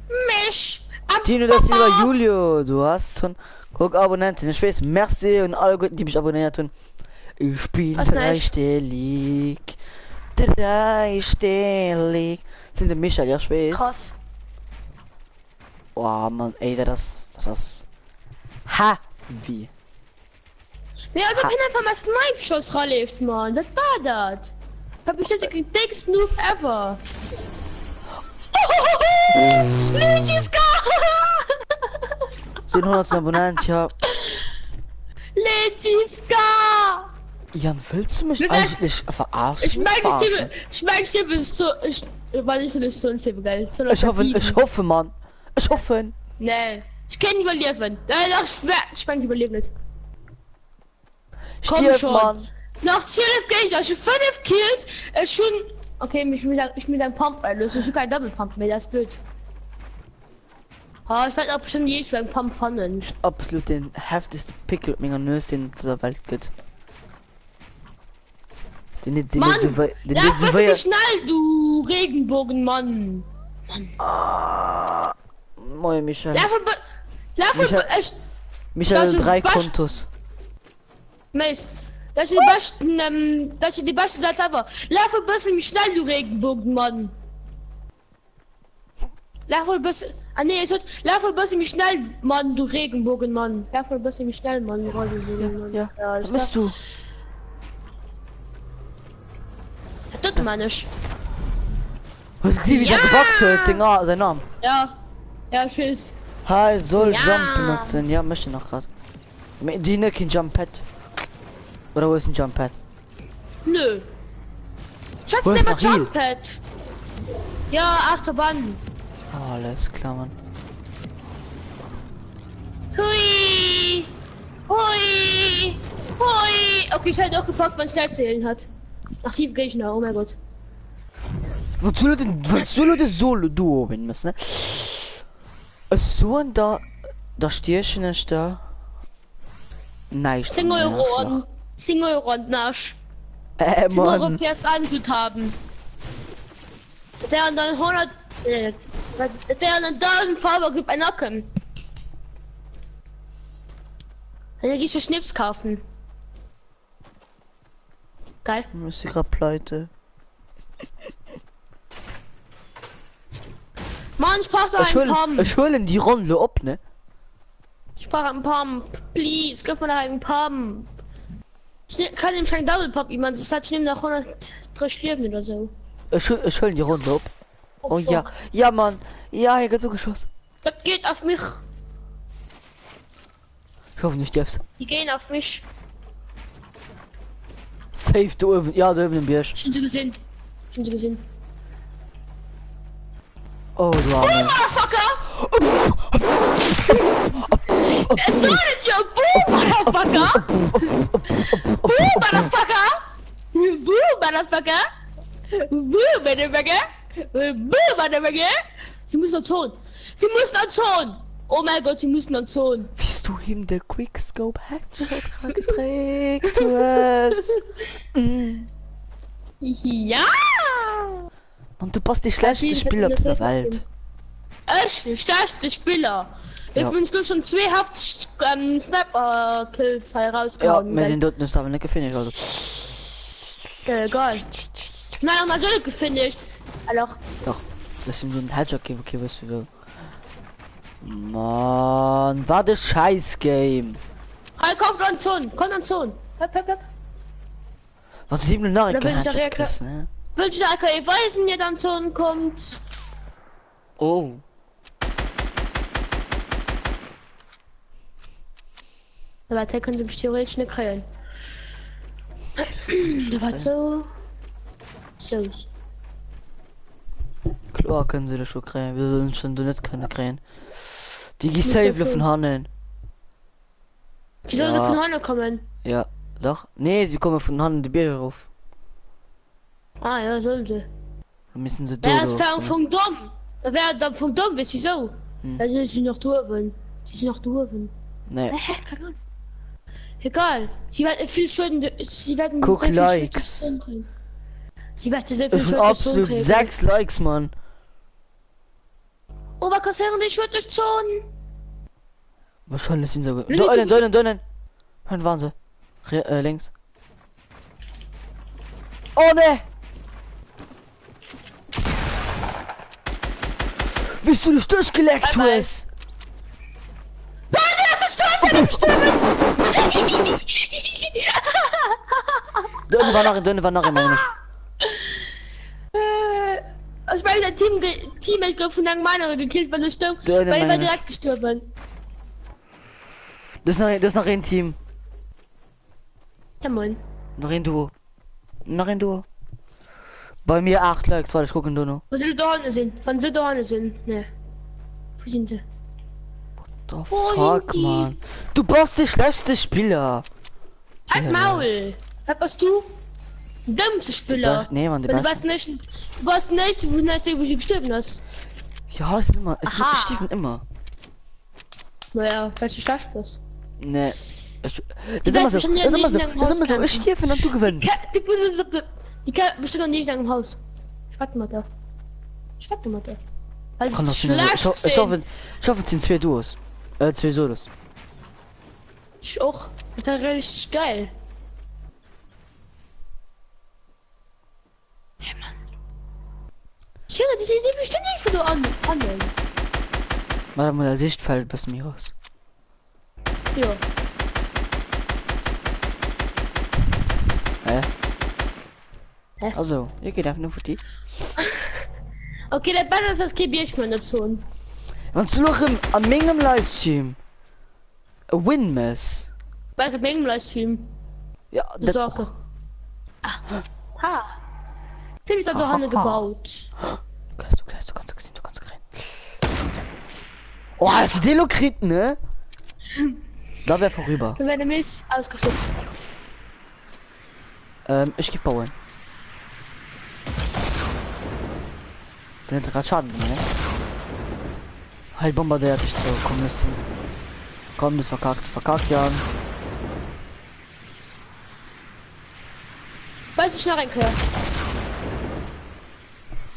mich ab. Tino, das lieber Julio, du hast schon guck Abonnenten, ich weiß, merci und alle Guten, die mich abonniert haben. Ich bin Was dreistellig. Dreistellig. Sind der Michael, ja, ich weiß. Krass. Oh Mann, ey, das. Ha! Wie? Ja, du kannst einfach mal Snipe-Schuss lebt, Mann. Das war das. Ich hab bestimmt den dicksten Noob ever. Luigi's Sind 100 Abonnenten, ja. Legiska! Jan, willst du mich Nein. eigentlich verarschen? Ich mag Verarschen? die Stimme ist so, weil ich so nicht so ein Stimme, geil. So Ich hoffe, Mann. Ich hoffe. Nee, ich kann nicht überleben. Nein, doch, ich kann nicht überleben nicht. Komm Stirb, schon. Mann. Nach 12 Gegner, ich 5 Kills, schon... Okay, ich will ein Pump einlösen, ich will kein Double Pump mehr, das ist blöd. Oh, ich werde auch bestimmt jedes Mal einen Pump fanden. Absolut den heftigsten Pickel mit meiner Nöse in dieser Welt geht. Den Mann! Ja, fass mich schnell, du Regenbogen-Mann! Moin, Michael. Michael, das ist 3 was- Kontos. Meis, das ist die beste Satz ever. Lauf ein bisschen schnell, du Regenbogen-Mann! Lauf ein bisschen... Ah nee, lauf ein bisschen schnell, Mann, du Regenbogen-Mann! Lauf ein bisschen schnell, Mann, du Regenbogen-Mann. Ja, das was bist du? Das man nicht. Was ist wie der gebackt hat, sein Name. Ja. Ja, tschüss. Hi, soll Ja. Jump benutzen. Ja, möchte noch gerade. Die ne kein Jump Pad. Oder wo ist ein Jump Pad? Nö. Schatz, Wo ist nimm mal noch Heal? Jumppad. Ja, Achterbahn. Oh, alles klar, Mann. Hui. Hui. Hui. Okay, ich hätte auch gepackt, wann schnell zählen hat. Ach, 7 Gegner, oh mein Gott. Wozu Leute Solo-Duo wenn müssen, ne? So und da Stierchen ist da. Nein, 10 Euro und 10 Euro und Nasch. 10 Euro Mann. fürs Angut haben. Das wären dann 100. Das wären dann 1000 Farbe, gibt ein Nacken. Dann geh ich für Schnips kaufen. Geil. Ist gerade pleite. Mann, ich brauch da einen Pump. Ich hol in die Runde ab, ne? Ich brauche einen Pump. Please, gib mir da einen Pump. Ich kann ihm keinen Double Pump, jemand. Das hat ich nehme nach 103 Schlägen oder so. Ich hol in die Runde ab. Oh fuck. ja. Ja, Mann. Ja, hier geht so geschossen. Das geht auf mich. Ich hoffe nicht jetzt. Die gehen auf mich. Safe, du oben. Ja, du oben im Birsch. Schon sie gesehen. Schon sie gesehen. Oh, du Arme. Motherfucker! Es soll nicht ja Boom, Motherfucker! Boom, Motherfucker! Boom, Motherfucker! Boom, Motherfucker! Boom, Motherfucker! Sie müssen noch Zone! Sie müssen noch Zone! Oh mein Gott, sie müssen noch Zone! Bist du ihm der Quickscope Headshot geträgt hast? Ja! Und du bist die schlechteste Spieler auf der Welt. Ich, stärkste Spieler! Ich wünsche du schon 2 Sniper-Kills Ja, herausgehauen. mit den Toten ist aber nicht gefinisht, also. Egal. Nein, natürlich gefinisht. Also, Doch, das sind den Headshot geben, okay, was du willst. Mann, war das Scheiß-Game. halt, kommt an Zone, kommt an Zone. Hep. Was 7 nach Da will ich doch Headshot kriegst, ne? Willst du der AKE weisen, ihr dann Zone kommt? Oh. Aber da können sie mich theoretisch nicht kriegen. Da war so. So. Klar können sie das schon kriegen, wir sollen schon nicht keine kriegen. Die muss Safe dazu. von Hannen. Wie soll Ja. sie von Hanne kommen? Ja, doch. Nee, sie kommen von Hannen die Berge rauf. Ah ja, sollte. Dann müssen sie Ja, das durch. wäre von dumm. Da wäre dann von dumm, wisst ihr so. Dann sind sie noch dürfen. Sie sind noch dürfen. Nee. Keine Ahnung. Egal. Sie werden viel Schulden. Sie werden Guck, sehr viel Likes. Schulden kriegen. Sie werden sehr viel Das sind Schulden absolut kriegen. 6 Likes, Mann. Oberkassieren die Schulden durch Zonen. Wahrscheinlich sind sie gut. Wenn ich so- Dönen. Wann waren sie? Links. Oh ne! Bist du nicht durchgeleckt, Bye, bye. Wes? Nein, das ist stolz an dem Stimmen! Dönen war nach ihm eigentlich. Ich meine, der Teammate von einem Miner gekillt, weil er stirbt, Dönen weil er meine ich. direkt gestorben. Das ist noch ein Team. Ja, Mann. Noch ein Duo. Bei mir 8 Likes, warte, ich gucke du noch. Wo sie da hinten sind? Von sie da hinten sind? Ne. Wo sind sie? The Wo fuck, sind die? man. Du bist der schlechteste Spieler. Halt Ja. Maul! Was bist du? Dümmste Spieler. Nee, Mann, Weil du warst nicht, wo du gestorben hast. Ja, es ist immer. Es Aha. ist Stiefen immer. Naja, welche Schlacht das? Nee. Das Die ist immer werden so. schon ja Das ist immer nicht so. in einem Das ist Haus immer so. Ich kämpfen. stiefe und du gewinnst. Die kann bestimmt noch nicht in einem Haus. Ich warte mal da. Weil Kann es doch sein. schlecht Ich hoffe, es sind 2 Duos. 2 Solos. Ich auch. Das wäre richtig geil. Hey Mann. Ich höre, die sind bestimmt nicht für du an. Warte mal, der Sichtfeld bis mir raus. Ja. Hä? Also, ihr geht einfach nur für die. Okay, der Banner ist das Kibierchen dazu. Wenn du noch am Mengem Livestream Winmess. Bei der Menge Livestream. Ja, Das Sorge. Ha. Viel hat doch Aha. Hanne gebaut. Du kannst rein. Oh, hast du den kriegt, ne? Da wäre vorüber. Dann wäre Mist ausgeflippt. Ich geb bauen. Der hat gerade Schaden, ne? Halt bombardiert dich so, komm müssen. Komm, das verkackt ja. Weiß ich noch ein Kör.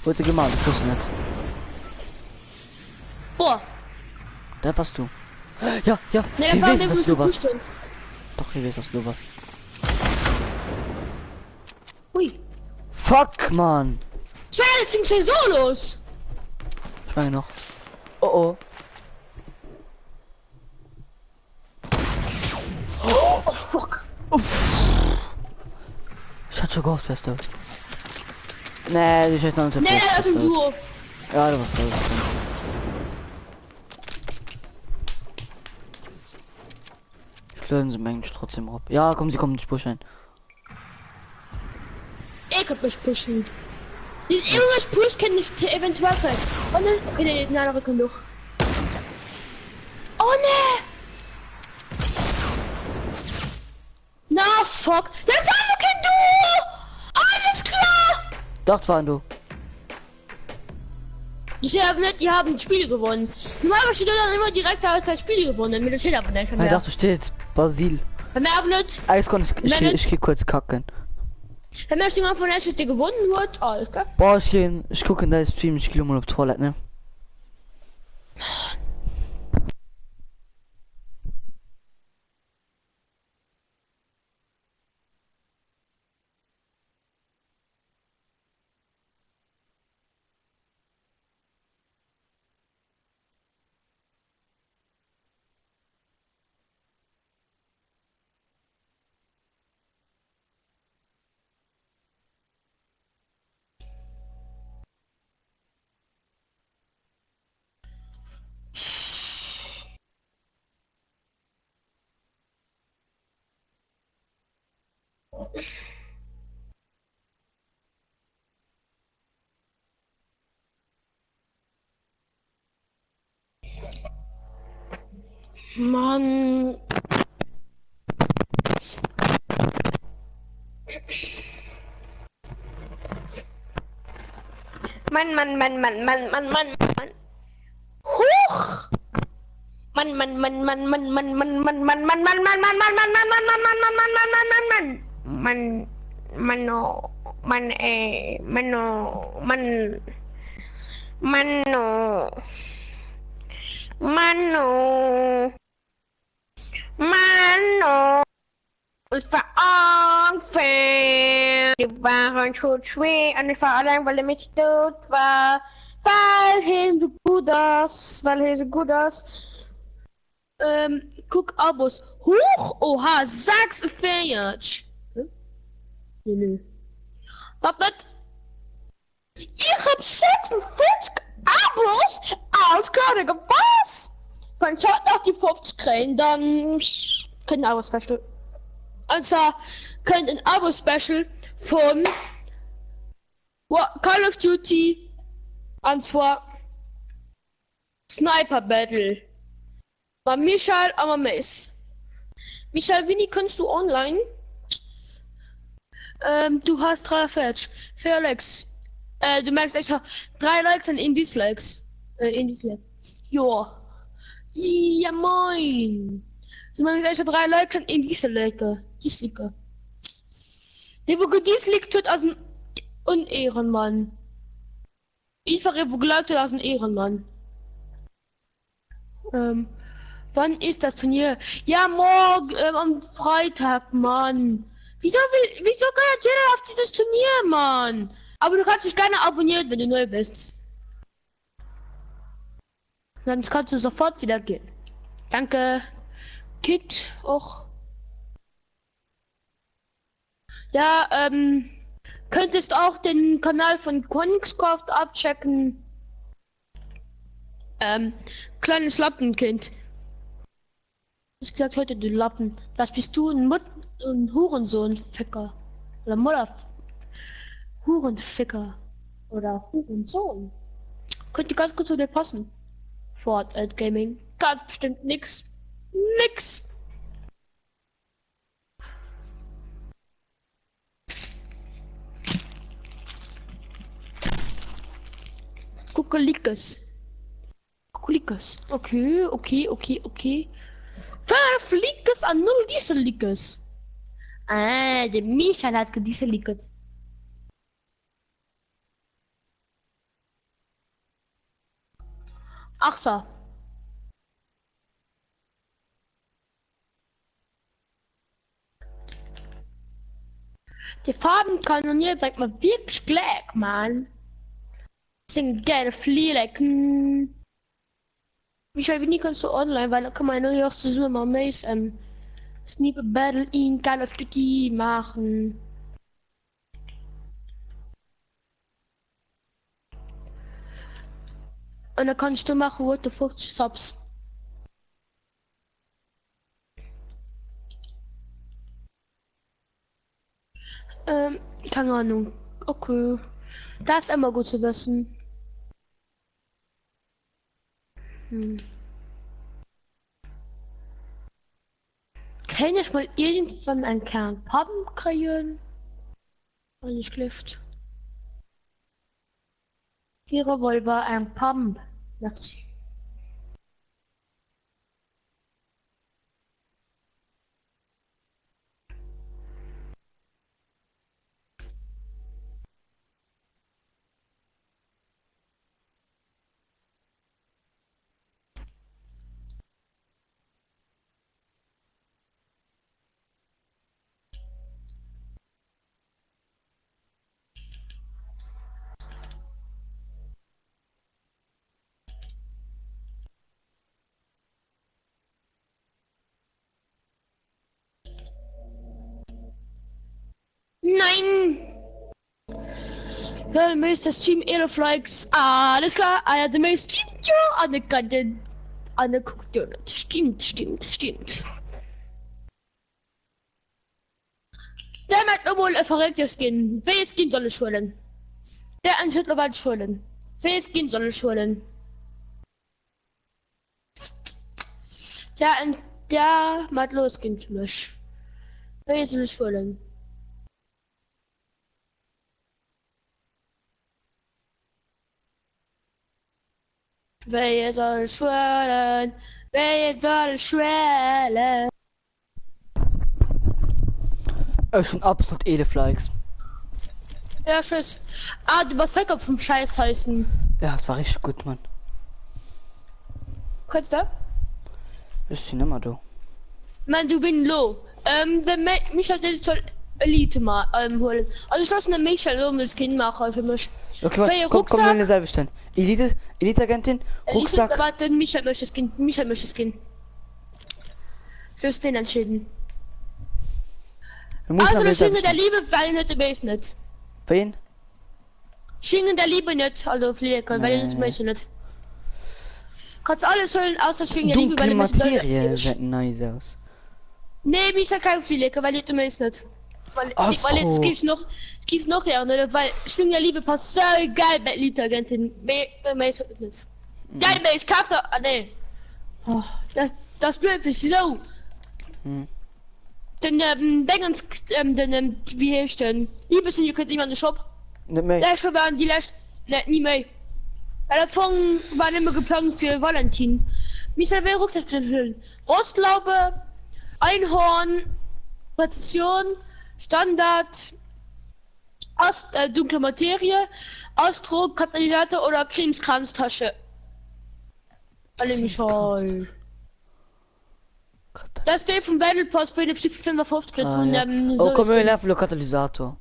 Wollte gemacht, ich wusste nicht. Boah. Da warst du. Ja. Ne, Ich da war weiß, der dass du was. Fußball. Doch, ich weiß, dass du was. Ui. Fuck, man. Ich war jetzt in 2 Solos. Ich meine noch. Oh. Oh, fuck. Uff. Ich hatte schon gehofft, weißt du. Nee, die scheiß noch nicht. Ne, das ist ein Duo. Ja, du warst da. Schlören sie Mensch trotzdem ab. Ja, komm, sie kommen nicht pushen. Ich kann mich pushen. Die irgendwas pushen kann ich eventuell sein. Oh ne, okay, der andere kann doch. Oh ne! fuck? Dann fahren wir kein Du! Alles klar! Dort waren du. Ich habe nicht, die haben Spiele gewonnen. Normalerweise steht dann immer direkt aus das Spiel gewonnen. Mit der steht aber nicht. Ich dachte, steht jetzt Basil. Wenn wir aber nicht, Eis konnte ich geh kurz kacken. wenn wir schon von der die gewonnen wird, alles klar. Boah, ich gucke in deinen Stream, ich gehe mal auf die Toilette, ne? Mann. Mann. Huch! Mann. Es war unfair. Die waren schon schwer und ich war allein, weil er mich tot war. Weil er so gut ist. Guck Abos. Huch! Oha, 46! Nö. Dat net. Ich hab 46 Abos als Könige. Was? Wenn ich heute noch die 50 kriegen, dann können Abos special. Also könnt ein Abo-Special von Call of Duty, und zwar Sniper Battle. Bei Michael Amames. Michael, Winnie, kannst du online? Du hast 3 Fetch. 4 Likes. Du merkst extra 3 Likes und in Dislikes. Ja. Ja, moin. Du merkst extra 3 Likes und in Dislikes. Der, wo gedislikt wird, als ein Ehrenmann. Einfach, wo geliked wird, als ein Ehrenmann. Wann ist das Turnier? Ja, morgen, am Freitag, Mann. Wieso kann jetzt jeder auf dieses Turnier, Mann? Aber du kannst dich gerne abonnieren, wenn du neu bist. Sonst kannst du sofort wieder gehen. Danke. Kit auch. Ja, könntest auch den Kanal von Königscraft abchecken. Kleines Lappenkind. Ich gesagt heute, du Lappen. Das bist du ein Hurensohn-Ficker. Oder Mutter. Hurenficker. Oder Hurensohn. Könnte ganz gut zu dir passen. Fortnite Gaming. Ganz bestimmt nix. Nix. Kukulikas. Okay. 5 Likas an 0 Diesel-Likas. Der Michael hat gedieselliket. Ach so. Die Farbenkanonier bringt man wirklich gleich, Mann. Sind geile Fliegen. Michael, wie nie kannst du online, weil da kann man nur noch zusammen mal Mace Sniper Battle in Call of Duty machen. Und dann kannst du machen, what the 50 Subs. Keine Ahnung. Okay. Das ist immer gut zu wissen. Kann ich mal irgendwann einen Kern Pappen kriegen? Und ich klifft. Die Revolver ein Pump. Merci. Nein! Ja, das Team Aeroflex. Alles klar, einer der meisten Team, ja, Anne guckt ja nicht. Stimmt. Der hat nochmal ein verrücktes Skin. Wer Skin soll ich holen? Der an Hitler schulen. Wer Skin soll ich holen? Der macht los Skin für mich. Wer soll ich holen? Wer soll schwören? Wer soll schwören? Schon absolut Edeflex. Ja, tschüss. Du warst weg auf dem Scheiß heißen. Ja, das war richtig gut, Mann. Kannst du? Ist die Nummer, du. Mann, du bin low. Der Michael soll Elite mal holen. Also ich lasse den Michael so mit Skin machen für mich. Okay, warte, komm in dieselbe Stelle. Elite-Agentin, Rucksack. Warte, Michael möchte Skin. Tschüss, den entschieden. Also der Schiene der Liebe, weil nicht der Base nicht. Wen? Schiene der Liebe nicht, also Fliegen, weil ich möchte nicht. Kannst alles holen, außer Schiene der Liebe, weil ich möchte nicht. Materie sieht nice aus. Nee, Michael kein Fliegen, weil ich möchte nicht. Weil jetzt gibt's noch ja, ne? Weil Schiene der Liebe passt so geil bei Elite-Agentin. Möchte nicht. Geil, ich kauf da, nee. Oh, das blöd ist so. Den wie heißt denn? Liebes ihr könnt immer in den Shop. Nicht mehr. Ja, ich waren die letzte, ne, nie mehr. Weil der Fong war immer geplant für Valentin. Michael will Rucksack stellen. Rostlaube, Einhorn, Präzision, Standard, dunkle Materie, Astro, Katalysator oder Krimskramstasche. Alle Michael. Das ist der vom Battle Pass für den Psycho 55 von dem Oh, komm, wir laufen den Katalysator.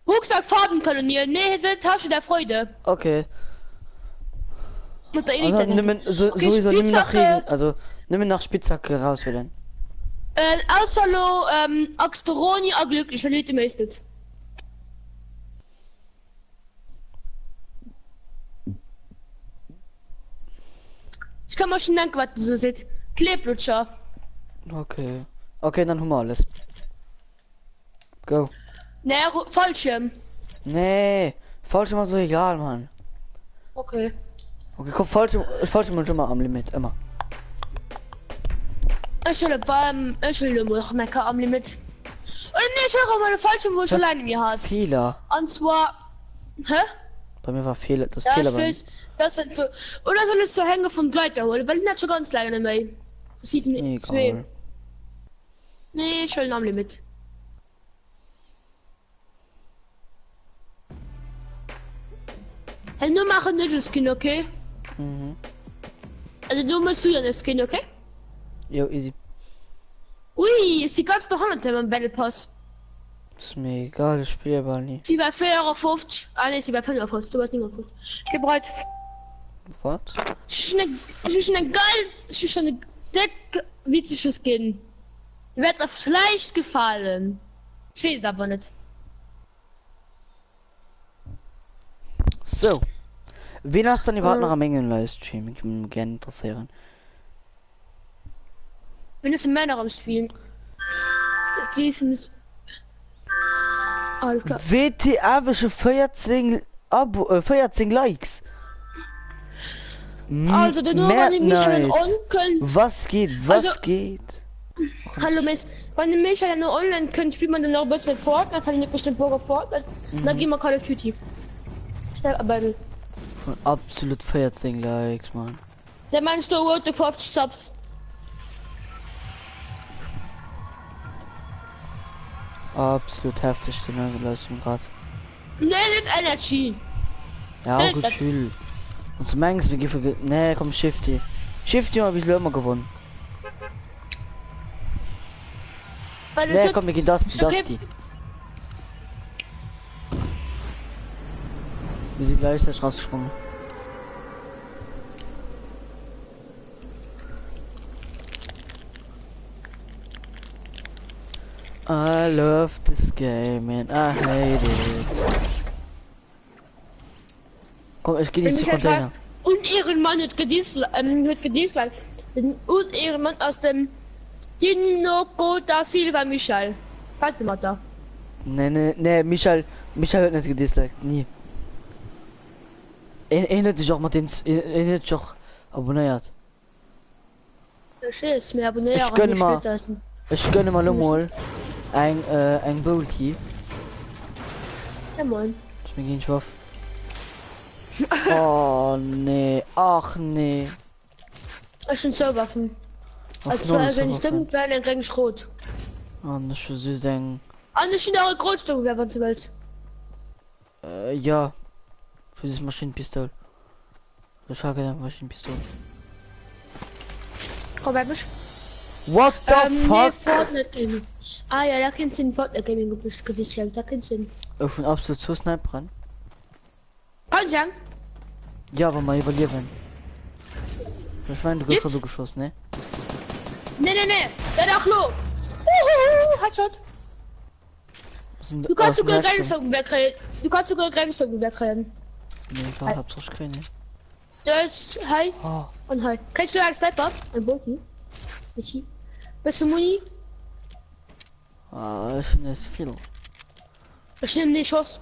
Rucksack Farbenkolonier, nee, diese Tasche der Freude. Okay. Mit der Also, Elite. sowieso nimm nach Regen, also nimm nach Spitzhacke raus wieder. Außerlo, Axteroni, glücklich, Elite meistens. Ich kann mal schon denken, was du so sitzt. Kleblutscher. Okay, dann haben wir alles. Go. Nee, Fallschirm. Nee, Fallschirm ist so egal, Mann. Okay, komm, Fallschirm schon mal am Limit, immer. ich will noch mecker am Limit. Oder nee, ich höre meine Fallschirm, wo ich alleine mir hat. Fehler. Und zwar... Hä? Bei mir war Fehler, das Ja, Fehler ich bei mir. will's, das sind so... Oder soll ich so Hänge von Gleiter holen, weil ich nicht so ganz lange mehr. Season 2. Egal. Nee, ich will am Limit. Hey, nur machen nicht das Skin, okay? Also du musst du ja das Skin, okay? Jo, easy. Ui, ist die ganze 100 im Battle Pass. Ist mir egal, ich spiele aber nie. Sie bei 4,50 €. Ne, sie bei 5,50 €. Du warst nicht auf 50. Okay, bereit. Was? Ich ist schon eine dick witzige Skin. Die wird auf leicht gefallen. Ich weiß aber nicht. So. Wen hast du denn überhaupt noch am Ende im Livestream? Ich würde mich gerne interessieren. Wenn es Männer am Spielen. Alter. WTA 14 Likes. Also der nur war nämlich einen Onkel. Was geht? Hallo Miss, wenn du mich ja nur online könnt, spielt man dann noch ein bisschen fort, dann kann ich nicht bestimmt Burger fort, dann gehen wir Call of Duty. Schnell, aber Von absolut 14 Likes, Mann. der meinst du rote 50 Subs. Absolut heftig, die neue Leistung gerade. Nee, nicht Energy. Ja, auch gut viel. Und zum Mengs, wir gehen nee, komm, Shifty. Shifty haben ein bisschen immer gewonnen. Weil Nee, komm, wir gehen Dusty. okay. Wir sind gleichzeitig rausgesprungen. I love this game and I hate it. Komm, ich geh nicht zu Container. Und ihren Mann hat gedisliked. Und ihren Mann aus dem Dinoco da Silva Michel. Warte mal da. Nee, Michael hat nicht gedisliked, nie. Er hat sich auch mit den, er hat sich auch abonniert. Das ist mir abonnieren. Ich gönne mal ein Bolti. Ja moin. Ich bin nicht drauf. Oh nee, ach nee. Ich bin so Waffen. Auf Also null wenn so ich stimmt, wäre ein Ring Schrot. Oh, das ist so süß. Anders sind eure Großstücke, wer von der Welt. Ja. Für das Maschinenpistol. Ich habe eine Maschinenpistole. Komm, wer bist What the Nee, fuck? Fortnite Gaming. Ah ja, da kannst du in Fortnite Gaming gedisliked, da kannst du. Ich bin absolut so Sniper dran. Kann ich sagen? Ja, aber mal überleben. Ich meine, du bist so geschossen, ne? Nee, der doch lo. Headshot. Du kannst sogar Grenzstocken wegkriegen. Das ist mir egal, hab's auch keine. Das hi Oh, und hi. Kannst du als Sniper? Ein Boki. Michi. Bist du Muni? ich finde es viel. Ich nehme den Schuss.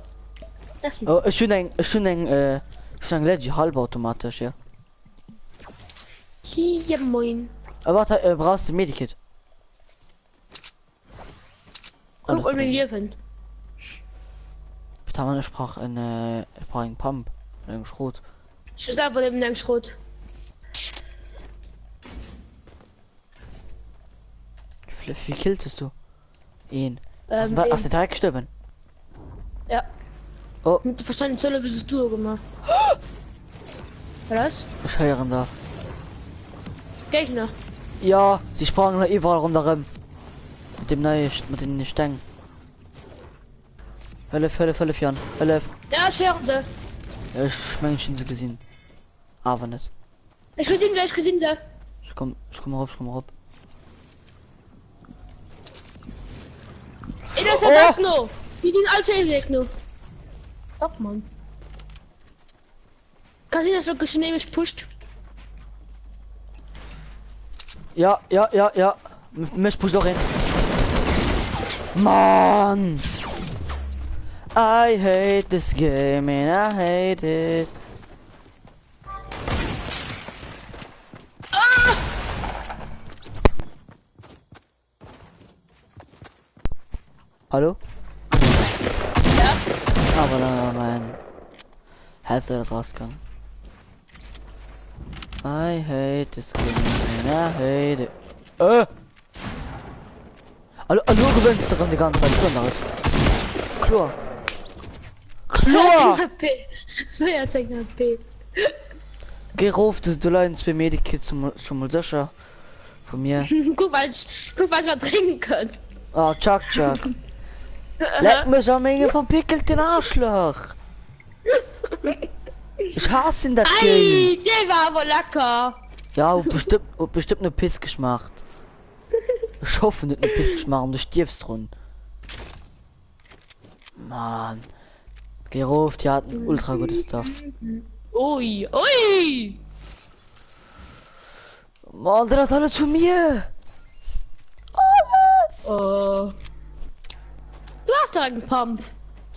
Essen. Oh, ich schon ein Leggy halb automatisch, ja. Hier moin. Aber warte, brauchst du Medikit? Guck und wir leben. Bitte haben wir eine Sprache, eine Pump, einen Schrot. Ich selber neben den Schrot. Wie viel killtest du? Ihn. Hast du direkt gestorben? Ja. Oh. Mit der verstandenen Zelle bist du gemacht. Was? Ich höre da. Gegner. Ja, sie sprangen noch überall rundherum. Mit dem neuen, mit den Stangen. Hölle, Jan. Hölle. Ja, scheren sie. Ich meine, ich sie gesehen. Aber nicht. Ich gesehen sie. Ich komm rauf. Ey, das ist ja das noch. Die sind alte Gegner. Doch, Mann. Kann ich das wirklich nämlich pusht? Ja. Mich push doch hin. Mann! I hate this game and I hate it. Hallo? Ja. Aber dann mein Herz ist rausgegangen. I hate this game and I hate it. Hallo, gewinnst daran die ganze Zeit, so laut. Klar. Wer hat HP? Geh rauf, du leinst für Medikit schon mal sicher. Von mir. Guck, was wir trinken können. Ah, Chuck. Leck mich am Ende verpickelt den Arschloch. Ich hasse ihn, das Game. Ei, der war aber lecker. Ja, bestimmt eine Piss gemacht. Ich hoffe nicht eine Piss gemacht und du stirbst drin. Mann. Geh rauf, die hat ein ultra gutes Stuff. Ui. Mann, das ist alles von mir. Oh. Du hast doch einen Pump.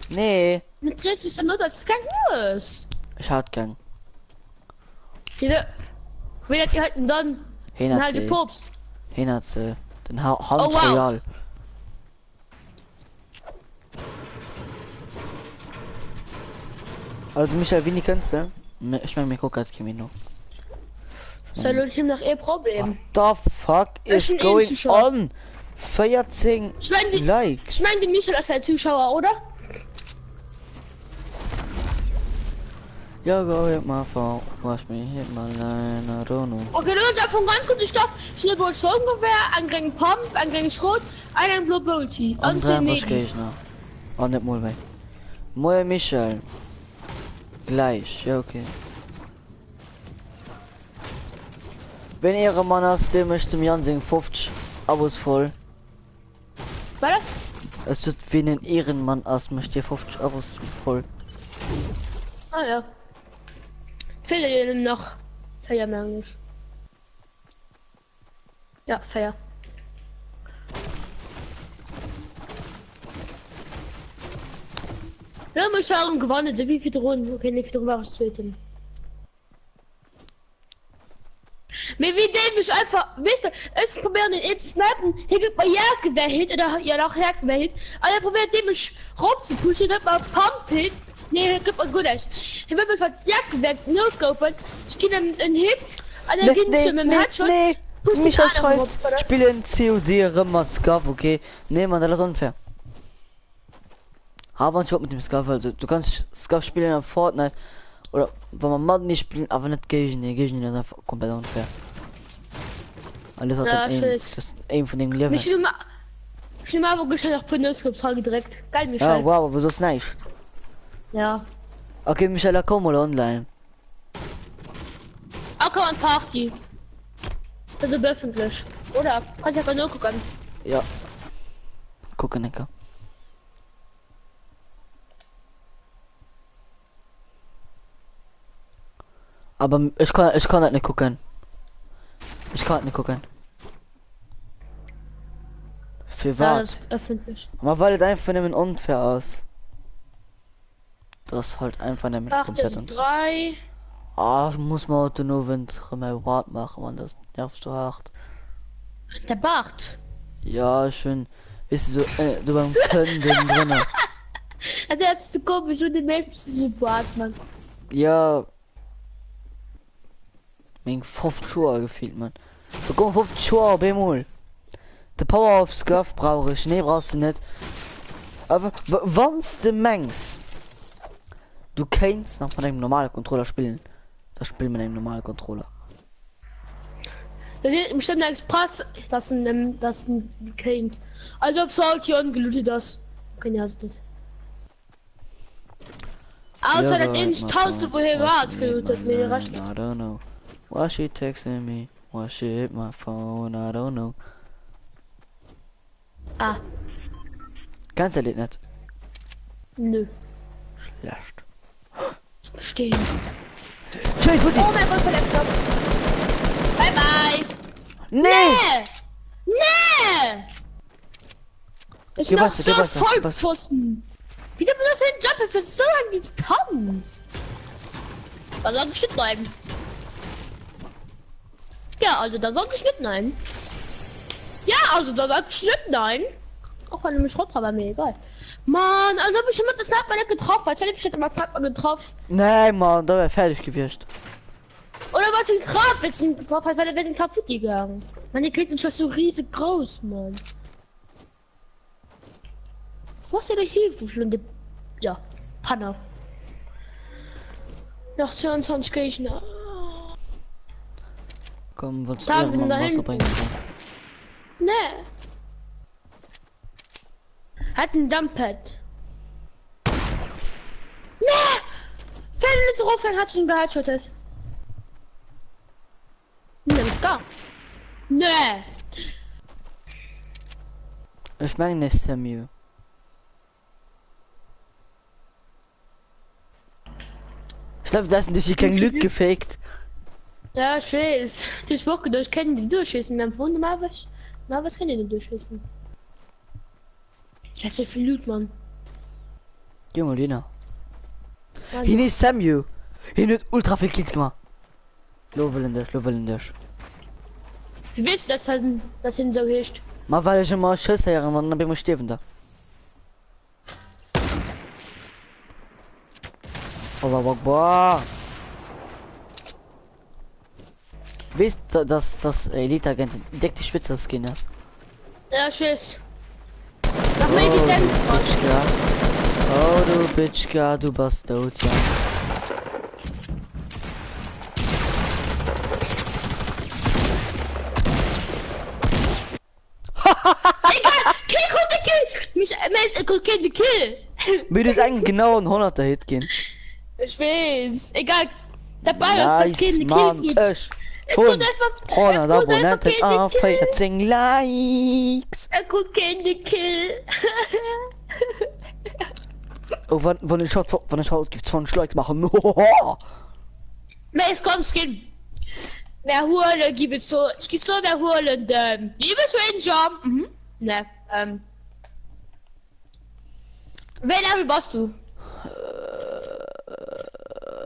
Nee. Mit drehst du es nur, das ist kein los. Ich hart gern. Wie hat ihr halt dann? Dann halt die Popst. Hinatze. Den Hand Oh, wow. Royal. Also Michael, wie nie kennst du? Ich meine, mir guckt als Kimino. Soll ich ihm nach ihr Problem? What the fuck is ein going Zuschauer. on? 14 Ich meine, Likes. die Michael als ein Zuschauer, oder? Ja, go hit my phone. Watch me hit my line. I don't know. Okay, Leute, davon ganz kurz Stoff. Schnellboot Sturmgewehr, ein Gang Pump, ein Gang Schrot, ein Blue Bolty. Und Und dann 10 was Medis. geht noch? Oh, nicht mal weg. Moje Michael. Gleich, ja okay. Wenn ihre Mann hast, dem möchte mir ansehen 50 Abos voll. War das? Es wird wie einen Ehrenmann aus, möchte ihr 50 Abos voll. Ah ja. Fehlt ihnen noch Feier Mensch. Ja, Feier. Ja, mal schauen, gewonnen. Wie viele Drohnen? Okay, nicht viele Drohnen töten. Mir wie dem ich einfach, wisst ihr, ich probiere den jetzt snappen, hier gibt man Jagdgewehr hit oder ja noch Jagdgewehr hit, aber er probiert dem ich rauf zu pushen, gibt man Pump hit, nee, hier gibt man gut echt. Hier wird man Jagdgewehr no-scopen, ich gehe dann einen Hit, und dann geht es mit dem Headshot, pusht mich den halt anderen schreibt, rauf, oder? spiele in COD Rimmer Scuff, okay? Nee, man, das ist unfair. Aber ich mit dem Scuff, also du kannst Scuff spielen in Fortnite oder wenn man Mod nicht spielen, aber nicht gegen die ist einfach komplett unfair. Alles hat Ja, ein, tschüss. das ist ein von den Level. Mich schon mal, wo gescheit auf Pneuscopes direkt. Geil, Ja, Michael. wow, aber so ist nicht. Ja. Okay, Michael, komm mal online. Acker und Party. Also öffentlich. Oder? Kannst einfach nur gucken. Ja. Gucken, Nicker. Aber ich kann halt nicht gucken. Ich kann halt nicht gucken. Für Ja, das was? ist öffentlich. Aber weil es einfach nicht unfair aus. Das ist halt einfach nicht komplett unfair. 3. Ah, muss man heute nur wenn mal Wart machen, man, das nervst du hart. Der Bart. Ja, schön. Ist so, du beim Können den drinnen. Also jetzt zu komisch und den nächsten Bart, Mann. Ja. Mein 50 Schuhe gefehlt, man. Du kommst 50 Schuhe, Bemol. Der Power of Scuff brauche ich. Nee, brauchst du nicht. Aber wann's du meinst, du kannst noch von einem normalen Controller spielen. Das spielt mit einem normalen Controller. Das ist bestimmt als Pass, das ein Kind. Also ob Saltion gelootet das. Keine Ahnung das. Außer Ja, das in my tausend phone, woher why war she es hit gelootet my mir line, recht. I don't know. Why she texting me? Why she hit my phone? I don't know. Ah, Kannst du das nicht? nö. Schlecht. Stehen. Chase, wo die? Oh mein Gott, verletzt. Bye bye. Nee! Nee! Ich Geh bin doch weiter, so geh weiter, voll geh weiter. Pfosten. Wieso benutzt du den Jumper für so lange Distanz? Da sag ich nicht nein. Ja, also da sag ich nicht nein. Ja, also da sag ich nicht nein. Auch wenn du mich Schrott aber mir egal. Mann, also hab ich immer das Sniper nicht getroffen, als hätte ich hätte mal Sniper getroffen. Nee, Mann, da wäre fertig gewesen. Oder was ein Grab, jetzt ein Grab, weil der wird kaputt gegangen. Meine Kinder schon so riesig groß, Mann. Was ist denn Hilfe für die... Ja, Panne. Nach 22 Gegner. Komm, was Da irgendwann da Wasser hinten. bringen. Nee. Hat ein Dumppad. Nee! Fällt nicht drauf, dann hat schon geheadshottet. Nee, ist gar. Nee! Ich meine nicht Samuel. Ich glaube, das ist durch die kleine Lücke gefaked. Ja, ich weiß. Ich Woche durch können die durchschießen. Wir haben vorhin mal was können die nicht durchschießen. Ich hatte so viel Loot, Mann. Junge, Lina. Also, Hier ist Samuel. Hier wird ultra viel Kills gemacht. Loveländisch. wie willst du das halt, das hin so hilft? Mal weil ich immer Schuss her und dann bin ich sterben da. Allah Akbar. Wisst dass Elite-Agenten deckt die Spitze Skin ist? Ja, tschüss. Nach mir die Sendung. Bitchka. Oh du Bitchka, du Bastard, ja. Egal, Kill, konnte Kill. Mich, konnte Kill. Würde es eigentlich genau ein 100er Hit gehen? Ich weiß. Egal. Dabei ist das Kind Mann, Kill gut. ich Ich tun konnte einfach. 100 Abonnenten auf 14 Likes. Er konnte keine Kill. Oh, wenn ich schaut, gibt 20 Likes machen. Mehr ist komm, Skin. Wer holen, gib es so. Ich geh so, wer holen, liebes Ranger. Mhm. Ne, wen Level warst du?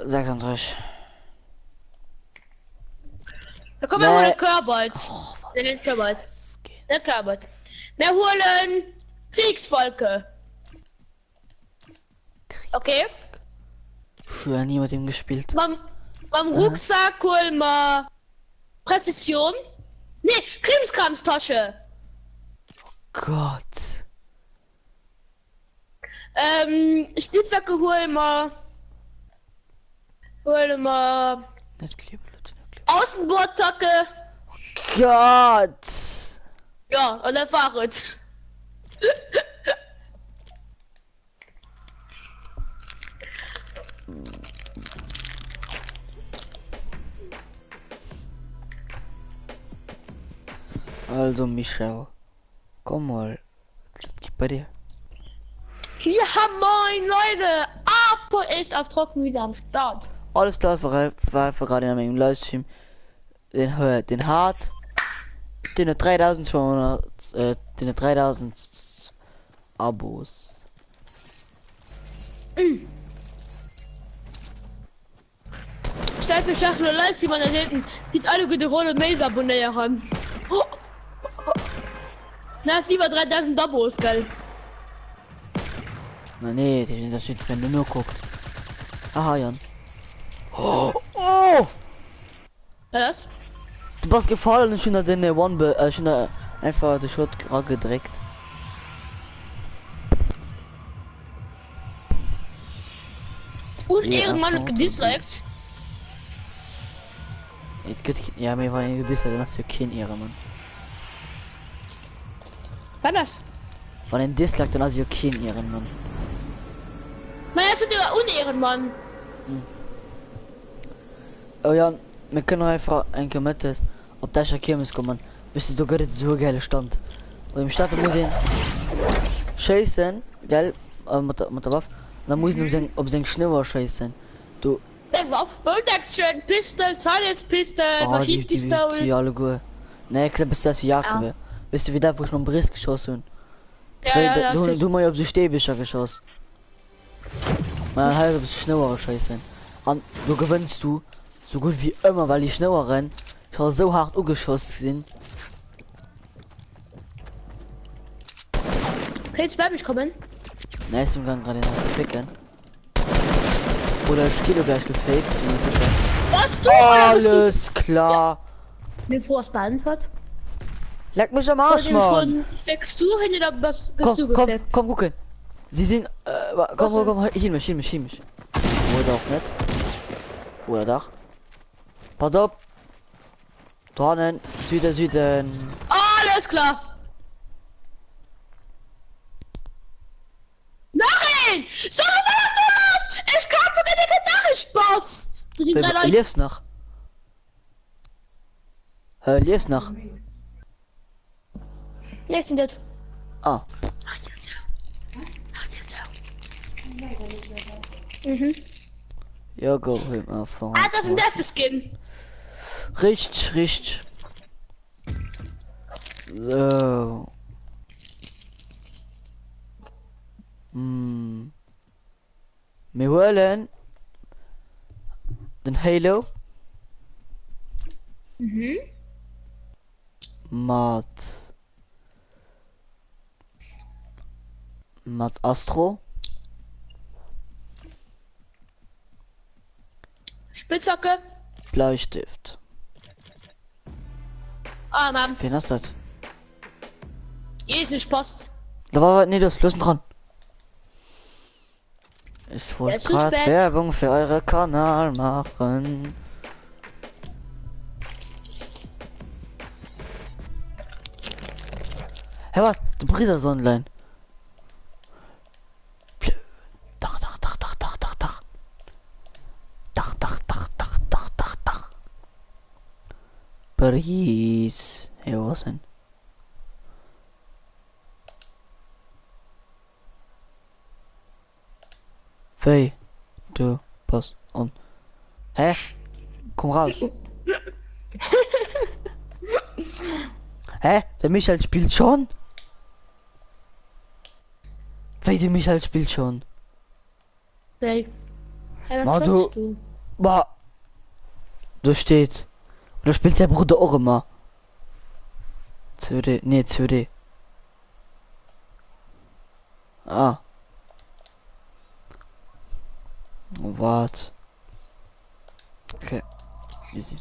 36. Da kommen wir Nee. holen Körbert. Der nennt Körbert. Der Körbert. Wir holen Kriegsvolke. Okay? Früher nie mit ihm gespielt. Beim Rucksack holen wir Präzision. Ne, Krimskramstasche. Gott. Spitzhacke holen wir. Nicht Kleber, Leute, nicht Kleber. Außenbordattacke. Gott. Ja, und dann Fahrrad. Also Michel, komm mal. Gib bei dir. Ja, moin Leute. Apo ist auf Trocken wieder am Start. Alles klar, war gerade in meinem Livestream. Den Hart. Den 3200, den 3000 Abos. Seit wir schaffen nur Leute, die man erzählten, gibt alle gute Rolle Maze abonnieren. Na, ist lieber 3000 Abos, gell? Na nee, das steht, wenn du nur guckt. Aha, Jan. Oh! Oh! Ja, das? Du bist gefallen und schon den schon einfach den Shot gerade gedreckt. Und Ja, Ehrenmann Account gedisliked. Jetzt geht ja mir war ein Disser, dann hast du kein Ehrenmann. Was das? Von den Dislike, dann hast du kein Ehrenmann. Man ist der Unehrenmann. Oh ja, wir können einfach ein Kommentar ob das Kirmes kommen. Wisst du, du gerade so geile Stand. Und im Start muss ich scheißen, gell, mit der Waffe. Dann muss ich ob sie schneller scheißen. Du, Der Waffe, Bolt Action, Pistol, Silence Pistol, die Maschinenpistole. alle gut. Ne, ich glaube, das wie Jakob. Ja. Wisst du, wie da, wo ich mein Briss geschossen Ja, du mal, ob du Stäbischer geschossen. Man halt, ob es schneller scheißen. Und du gewinnst du so gut wie immer, weil die schneller rennen. Ich habe so hart angeschossen sind. Okay, jetzt bleib ich kommen. Ne, ist im Gang gerade noch zu ficken. Oder ich Kilo gleich gefaked, ist mir nicht sicher. Was du oder was du? Alles klar. Mir vor's beantwortet. Leck mich am Arsch, Mann. Sechst du, hinter da bist du Komm, gefleckt. komm, gucken. Sie sind, komm, hier mich. Oder auch nicht. Oder doch. Pass auf. Dornen, Süden. Alles klar. Nein! So, was? Ich kann von der Nachricht Spaß. Du siehst leider Lebst noch. Lebst noch. Nächsten Date. Ah. Mhm. Ja, go him vor. Ah, das ist ein Death-Skin. Richtig. So. Wir wollen den Halo. Mhm. Mat. Mat Astro. Spitzhacke. Bleistift. Ah, Mann. Wen hast das? Hier ist nicht Post. Da war nee, das los dran. Ich Ja, wollte ist zu gerade spät. Werbung für eure Kanal machen. Hey, was? Du brichst das online. Dach, Dach, Dach, Dach, Dach, Dach, Dach. Dach, Dach, Dach, Dach, Dach, Dach, Dach. Paris. Hey, was denn? Fei, du, pass on. Hä? Komm raus. Hä? Der Michael spielt schon? Fei, der Michael spielt schon. Hey. Hey, Na, was du- willst du? Bah. Da steht. Da spielt der Bruder auch immer. 2D, nee, 2D. Ah. Oh, wart. Okay. Easy.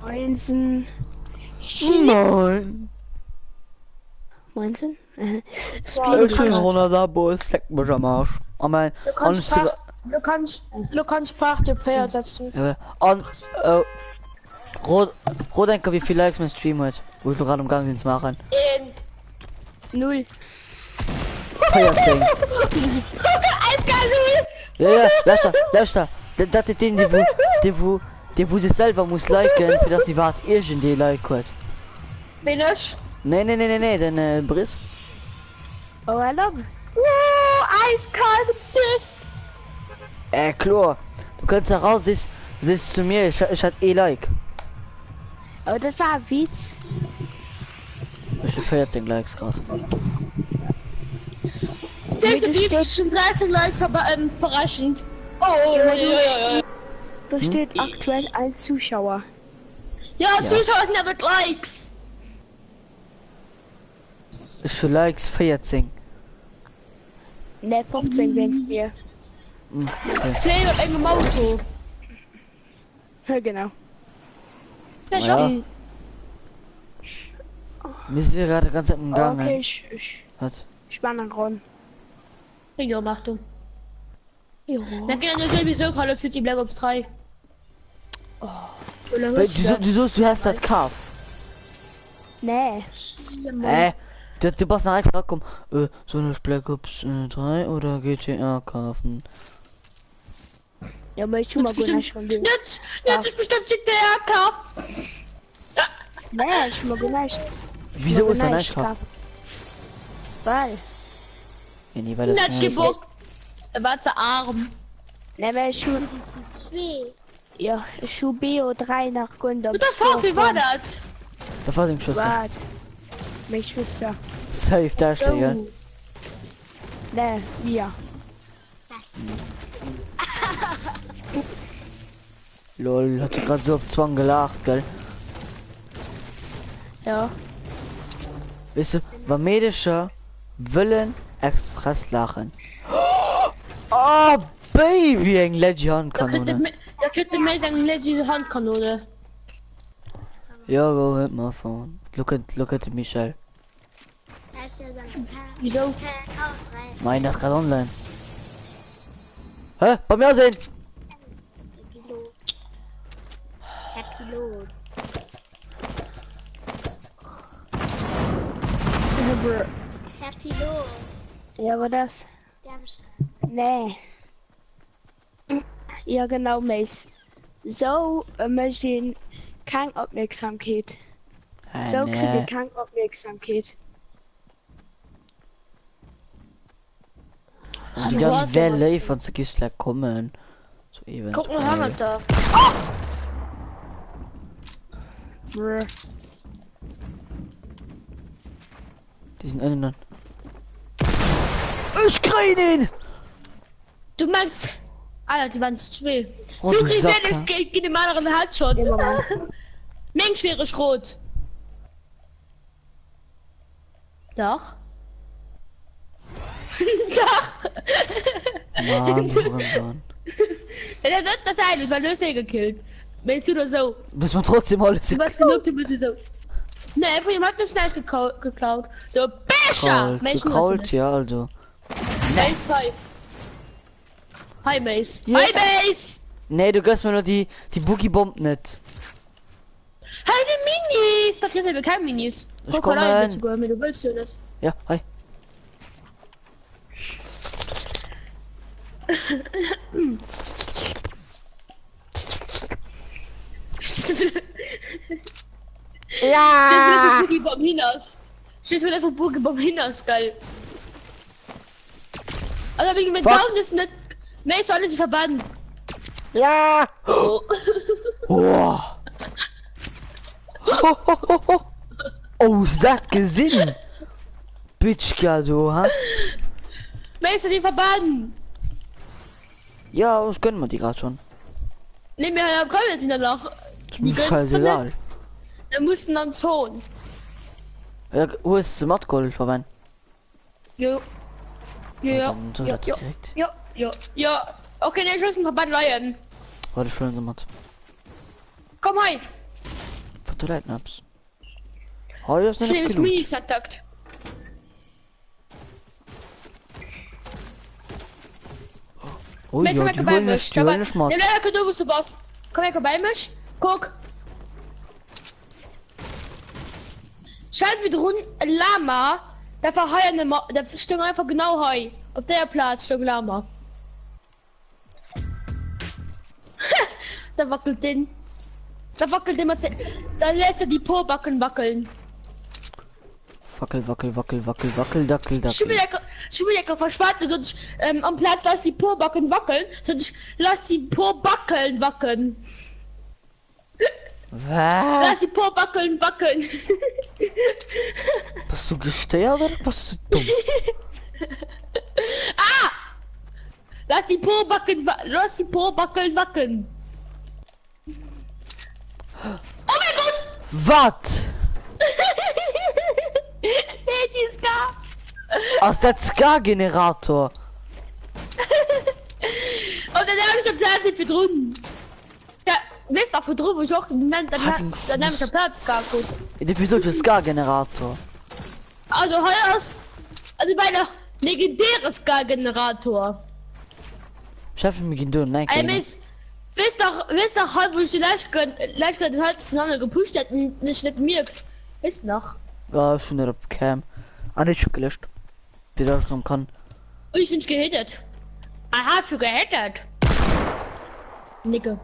Moinsen. Nein. Moinsen? Ich bin 100 Abos, leck mich am Arsch. Oh mein, Du kannst und du kannst Sprachtipp ersetzen. und Rodenker, wie viel Likes mein Stream hat, wo ich noch gerade im Gang ins machen. 0. Feierzing. Eiskalt null! Ja, lass da. Das ist den, die wo sich selber muss liken, für das sie wart irgend die like hat. Bin ich? Nee, den Briss. Oh, I love. Eiskalt bist! Klar. Du kannst da raus, siehst zu mir, ich hatte like. Oh, das war ein Witz. Ich hab 14 Likes gerade. Definitiv steht- schon 13 Likes, aber überraschend. Oh. Da steht aktuell ein Zuschauer. Ja, Ja. Zuschauer sind aber Likes. Ich hab Likes 14. Ne, 15 wenn's mir. Okay. Play mit engem Auto. Ja, genau. Ja, Ja. schon. Wir sind ja gerade ganz im Gang. Okay, ich Hat. spann ran. Ja, mach du. Jo. Wir gehen ja sowieso Call of Duty Black Ops 3. Du hast das Kauf. Nee. Du musst nach extra kommen. Soll ich Black Ops 3 oder GTA kaufen? Ja, aber ich schon mal gut nicht von dir. Jetzt ist bestimmt GTA. Nee, ich schon mal gut nicht. Wieso ist er nicht kaufen? Weil. Ja, nee, weil das Nicht schnell ist. gebuckt. Er war zu arm. Ne, weil ich schon. Ja, ich schon BO3 nach Gundam. Das war, wie war das? Da war den Schuss. Wart. Meine Schwester. Safe darstellen. So. Ne, wir. Lol, hat gerade so auf Zwang gelacht, gell? Ja. Weißt du, war medischer Willen Express lachen. Oh, Baby, ein Legend Kanone. Da kriegt ihr mir dann diese Handkanone. Ja, go ahead, my phone. Look at Michelle. Wieso? Mein, das gerade online. Hä? Bei mir sehen! Happy Load. Happy Load. Ja, aber das. Damn. Nee. Ja, genau, Mace. So möchte ich keine Aufmerksamkeit. So kriege Nee. ich keine Aufmerksamkeit. Und die Aber dann was wer sowas? live und so gleich kommen. So eventuell. Guck mal, haben wir da. Brr. Die sind innen. Ich krieg ihn! Du meinst. Alter, die waren zu zwei. Oh, So du kriegt Sacker. der das geht dem anderen Headshot. Ja, Mama. Mengenschwere Schrot. Doch. Doch. Mann, Hurensohn. Ja, der wird das sein, weil du hast ja gekillt. Meinst du das so? Das war trotzdem alles Du warst genug, du bist so. Ne, von ihm hat das Schneid geklaut. Du Becher! Gekrault, ja, also. Mace, hi. Hi, Mace. Ja. Hi, Mace! Nee, du gehst mir nur die Boogie-Bomb nicht. Hi, die Minis! Doch, hier sind wir keine Minis. Ich Guck komm mal rein, rein. sogar, du willst ja nicht. Ja, hi. Ja! Boogie Bomb hinaus. Stehst du einfach Boogie Bomb hinaus, geil. Also wegen mit Fuck. Down ist nicht. Mace soll nicht verbannen. Ja! Oh. Oh. Oh, satt gesehen. Bitchka, du, ha? Mace hat ihn verbannen. Ja, das gönnen wir die gerade schon. Ne, wir kommen jetzt wieder noch. Ist Die mir gönnst du scheißegal. nicht. Wir mussten dann Zone. Ja, wo ist Smart Gold verwandt? Jo. Ja, Dann so ja, das ja, direkt. ja, ja, ja. Okay, ne, ich muss ein paar Leuten. Warte, schön so Mat. Komm rein. Was du leiten hab's. Oh, ja, ist nicht Schönes genug. Minis attackt. Oh Mensch, ja, komm die her bei wollen mich. nicht, die wollen nicht mal. Ne, ne, du bist du Boss. Komm her bei mich. Guck. Schalt wie drun ein Lama. Der verheuern immer, der stimmt einfach genau heu. Auf der Platz stimmt Lama. Da wackelt den. Da wackelt immer. Da lässt er die Po-Backen wackeln. Wackel, wackel, wackel, wackel, wackel, dackel, dackel. Schimmeldecker verschwarte, sonst am Platz lass die Po-Backen wackeln, sonst lass die Po-Backen wackeln. Was? Lass die Po-Backen wackeln. Bist du gesteuert oder bist du dumm? Ah! Lass die Po-Backen wackeln. Oh mein Gott! Was? Nee, ist gar. Aus der Ska-Generator. Und dann habe ich den Platz nicht für drunten. Ja, wisst ihr, für drüben, wo ich auch dann nehme ich den Platz gar gut. In Episode für Ska-Generator. Also heuers, also bei der legendäre Ska-Generator. Schaffen wir gehen durch, nein, Ey, keine. wisst doch, halt, wo ich die Leichtgeld halt zusammen gepusht hat und nicht mit mir. Wisst noch? Ja, schon der Cam. Ah, nicht gelöscht. Die da dran kann. Und ich bin gehittet. Aha, für gehittet. Nicke.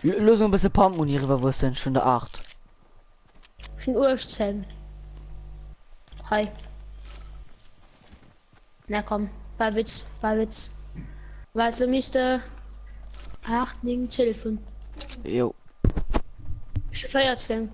Lösung ein bisschen Pump und ihre Bewusstsein, Stunde 8. Schon Uhrzeit. Hi. Na komm, war Witz. Warte, müsste. Ach, wegen Telefon. Jo. Ich feiert sein.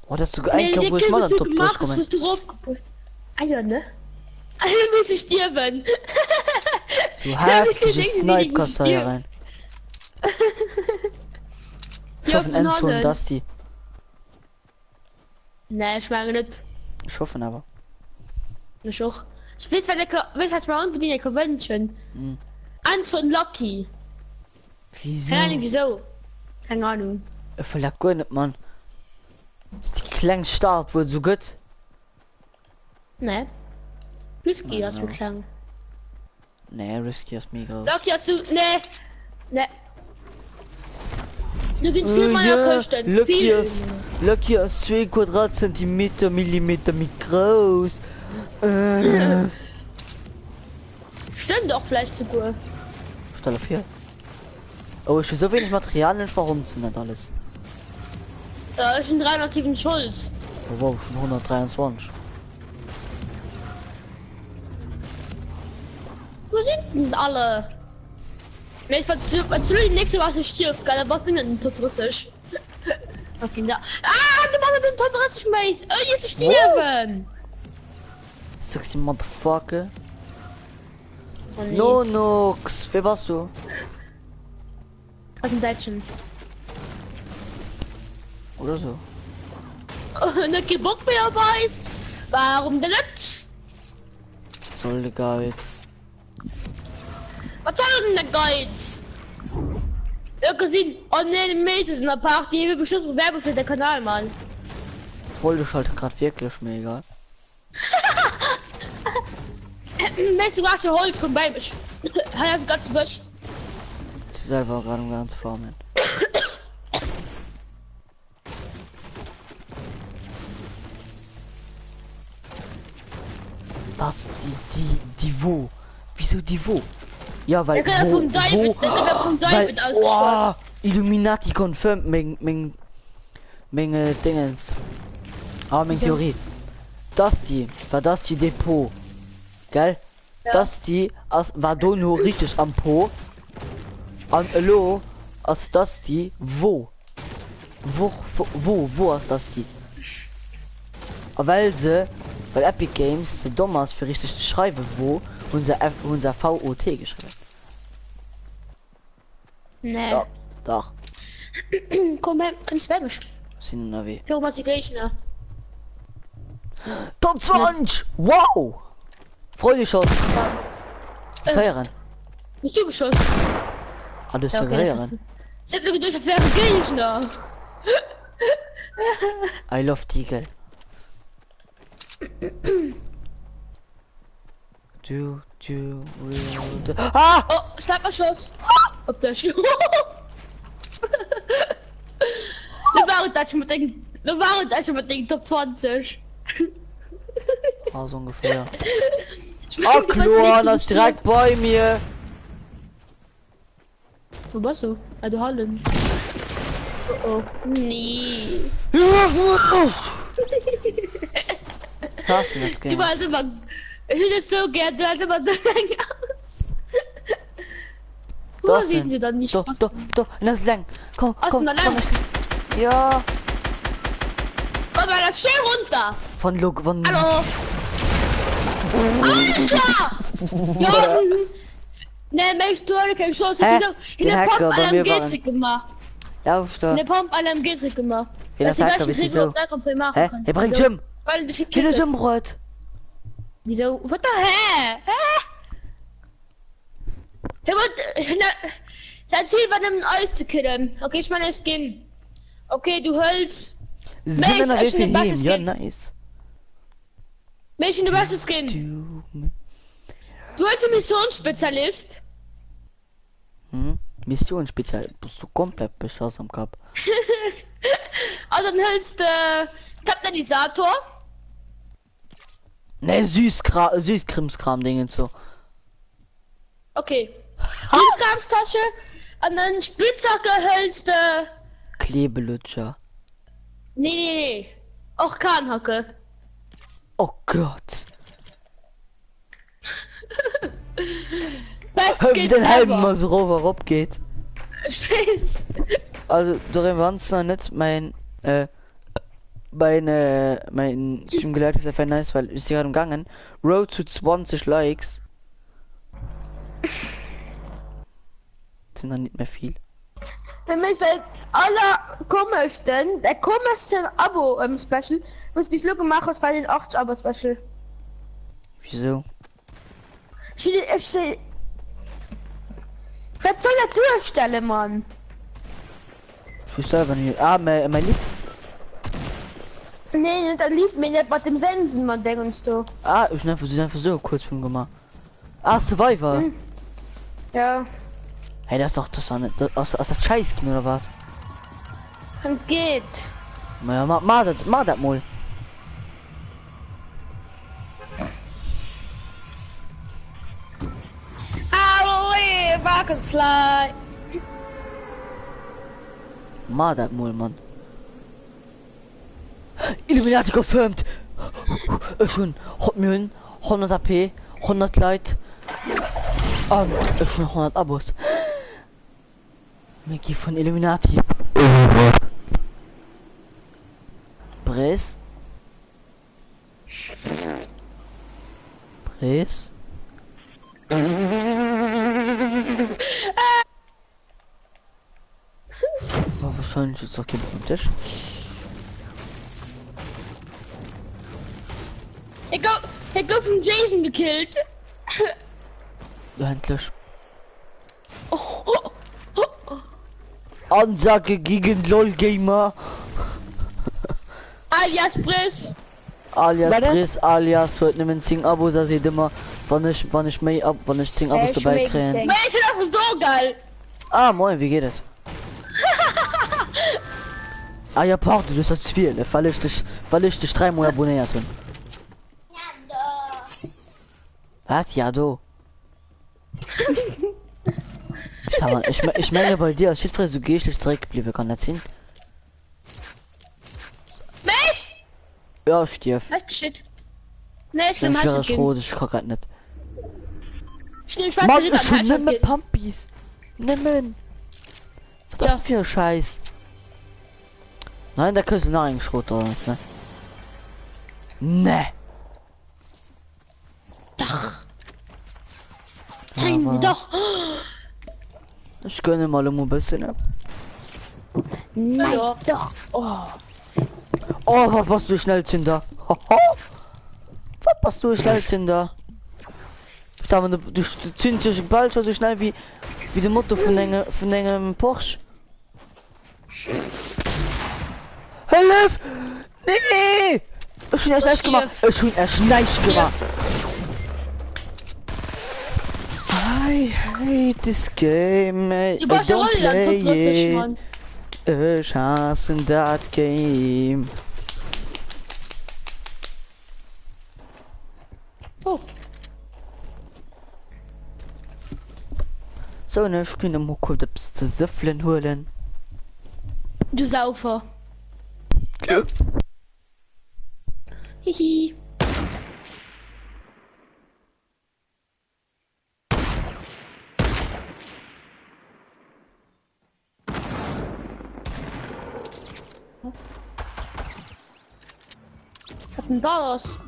Oh, dass du eigentlich wo ich mal an Top gemacht, durchkommen. hast du draufgepusht. Ah ja, ne? Ah, muss ich stirben. Du hab ich heftige gesehen, Snipe-Kasse wie hier die rein. Ich Ja, hoffe, von Enzo und Holland. Dusty. Ne, ich meine nicht. Ich hoffe aber. Nicht auch. Ich weiß, was wir unbedingt eine Convention. Hm. Ans und Lucky. Wieso? Keine Ahnung, wieso. Keine Ahnung. Vielleicht gar nicht, Mann. Das ist die kleine Start, wo so gut. Ne? Whisky Ja, hast du genau. geklang. Nee, risky ist mega. Lucky hast du. Ne. Ne. Du gehst viel meiner Kosten. Lucky ist 2 Quadratzentimeter Millimeter mit groß. Stimmt doch vielleicht sogar. Stelle 4. Oh, ich will so wenig Material nicht verhunzen, nicht alles. Da ist ein 307 Schulz. Oh, wow, schon 123. Wo sind denn alle? Wenn die nächste Woche stirbt, geil, dann was denn ein Totrissisch? Okay, da. Ah, du machst den Totrissisch, Mate! Jetzt sterben! Sexy Motherfucker. Oh, nee. No, Nox. Wer warst du? Aus dem Deutschen. Oder so. Ne, kein Bock mehr dabei ist. Warum denn nicht? Soll der Geiz. Was soll denn der Geiz? Ja, gesehen, oh ne, Mädchen in der Party, die will bestimmt Werbung für den Kanal, Mann. Voll, du schaltet gerade wirklich mir egal. Weißt du, was der Holz kommt bei mich? Hast du ganz Busch? Die selber gerade ganz formen. Was? Die wo? Wieso die wo? Ja, weil Der kann ja wo, von David, der kann ja von David weil, ausgeschlagen. Illuminati confirmed Menge Dingens. Ah, Menge Theorie. Das die Depot. Gell? Ja. Das die war Dono richtig am Po. An Elo als das die wo ist das die? Weil Epic Games so Thomas für richtig zu schreiben, wo unser VOT geschrieben. Nee. Ja, doch. Komm her, ins Schwäbisch. Sind NRW. Hör mal die Gegner. Top 20! Wow! Freu dich schon. Seieren. Bist du geschossen? Alles Ja, zu okay, reieren. Seid ihr durch faire Gegner? I love Tiegel. Du. Ah! Oh, Sniper-Schuss. Ob der Schuss. Wir waren das mit den Top 20. Ah, so ungefähr. Ich Ah, weiß nicht, Klon, was das ist direkt bei mir. Wo bist du? Ah, du Holland. Oh oh. Nee. Hast du das Du Game? warst immer. Ich hätte es so gern, du hast immer so lange aus. Wo Das reden sind- sie dann nicht? Doch, das ist lang. Komm. Na lang. Ja. Komm mal das schnell runter. Von Luke, von. Hallo. Alles klar. Ja. Ne, möchtest du keine Chance? Hä? In Den der Hacker Pump bei mir LMG-Trick gemacht. Lauf da. In der Pump LMG-Trick gemacht. Ja, das Hacker, wieso? Hä? Er bringt Jim. Weil das Wie gekillt das ist. Jim Brot. Wieso? Was da? Hä? Der wird. Sein Ziel war, den Eis zu killen. Okay, ich meine Skin. Okay, du hältst. Sind in der ist schon WP eine hin. Ja, Skin. nice. Welchen du beste Skin? Du als Missionsspezialist. Mission speziell. Bist du komplett beschossen am Kopf. Also dann hältst Kapitalisator. Ne, Süßkrimskram-Ding und so. Okay. Linksramstasche. Und dann Spitzhacke hältst Klebelutscher. Nee. Auch Kahnhacke. Oh Gott. Best Wie Skin den Helm ever. mal so rover geht. Space. Also, darin waren es noch nicht mein Stream gelernt ist einfach nice, weil ich gerade umgangen. Road to 20 Likes. Das sind noch nicht mehr viel. Wir müssen der komischsten Abo Special, was bis Lücke machen aus bei den 8 Abo Special. Wieso? Was soll der durchstellen, Mann? Ich wüsste selber nicht. Ah, mein Lied. Nee, das lief mir nicht bei dem Sensen, man denkst du. Ah, ich habe einfach so kurz Film gemacht. Ah, Survivor. Ja, Hey, das ist doch das nicht. Aus der Scheißkin oder was? das geht. Ja, mach das mal. Allee, Bucketfly. Mach das mal, Mann. Illuminati confirmed. Schon 100 AP, 100 Leute. Ich schon 100 Abos. Mickey von Illuminati. Briss. Briss. War wahrscheinlich jetzt auch kein Tisch. Ich hab einen Jason gekillt. Ja, endlich. Oh, oh, oh, oh. Ansage gegen LOL Gamer. Alias Briss. Alias War das? Briss, alias heute nehmen 10 Abos, da seht immer, wann ich mehr ab, wann ich 10 Abos schon dabei wegen kriege. 10. Weißt du, das ist so geil. Ah, moin, wie geht es? Ah ja, Party, du hast 2, weil ich dich 3 Monate abonniert bin. Was? Ja, du. Sag mal, ich meine bei dir, ich will so gehst nicht zurückgeblieben, kann das sein? Was? Ja, stirb. Was shit? Nee, ich nehme Ich wäre Halsschlag. rot, ich kann grad nicht. Ich nehme schwarze Mann, Ritter ich schon Halsschlag. nimm mit Pumpis. Nimmen. Was Ja. das für ein Scheiß? Nein, der Küsse noch eigentlich rot oder was, ne? Ne. Doch. Nein, Aber doch. ich gönne mal ein bisschen, ne? Nein, Ja. doch. Oh, was warst du schnell, Zinder? Hoho. Was warst du schnell, Zinder? Da, wenn du zündest dich bald so schnell wie die Mutter von einem Porsche. Hilf! Nee! Ich schon erst nice gemacht. Ich schon erst nice gemacht. I hate this game, mate. Du brauchst ja I don't Rolle, dann play Russisch, it. Mann. Ich hasse das Game. Oh, So, ne, ich kann mal kurz etwas zu süffeln holen. du Saufer. Hihi. Ich hab einen Boss.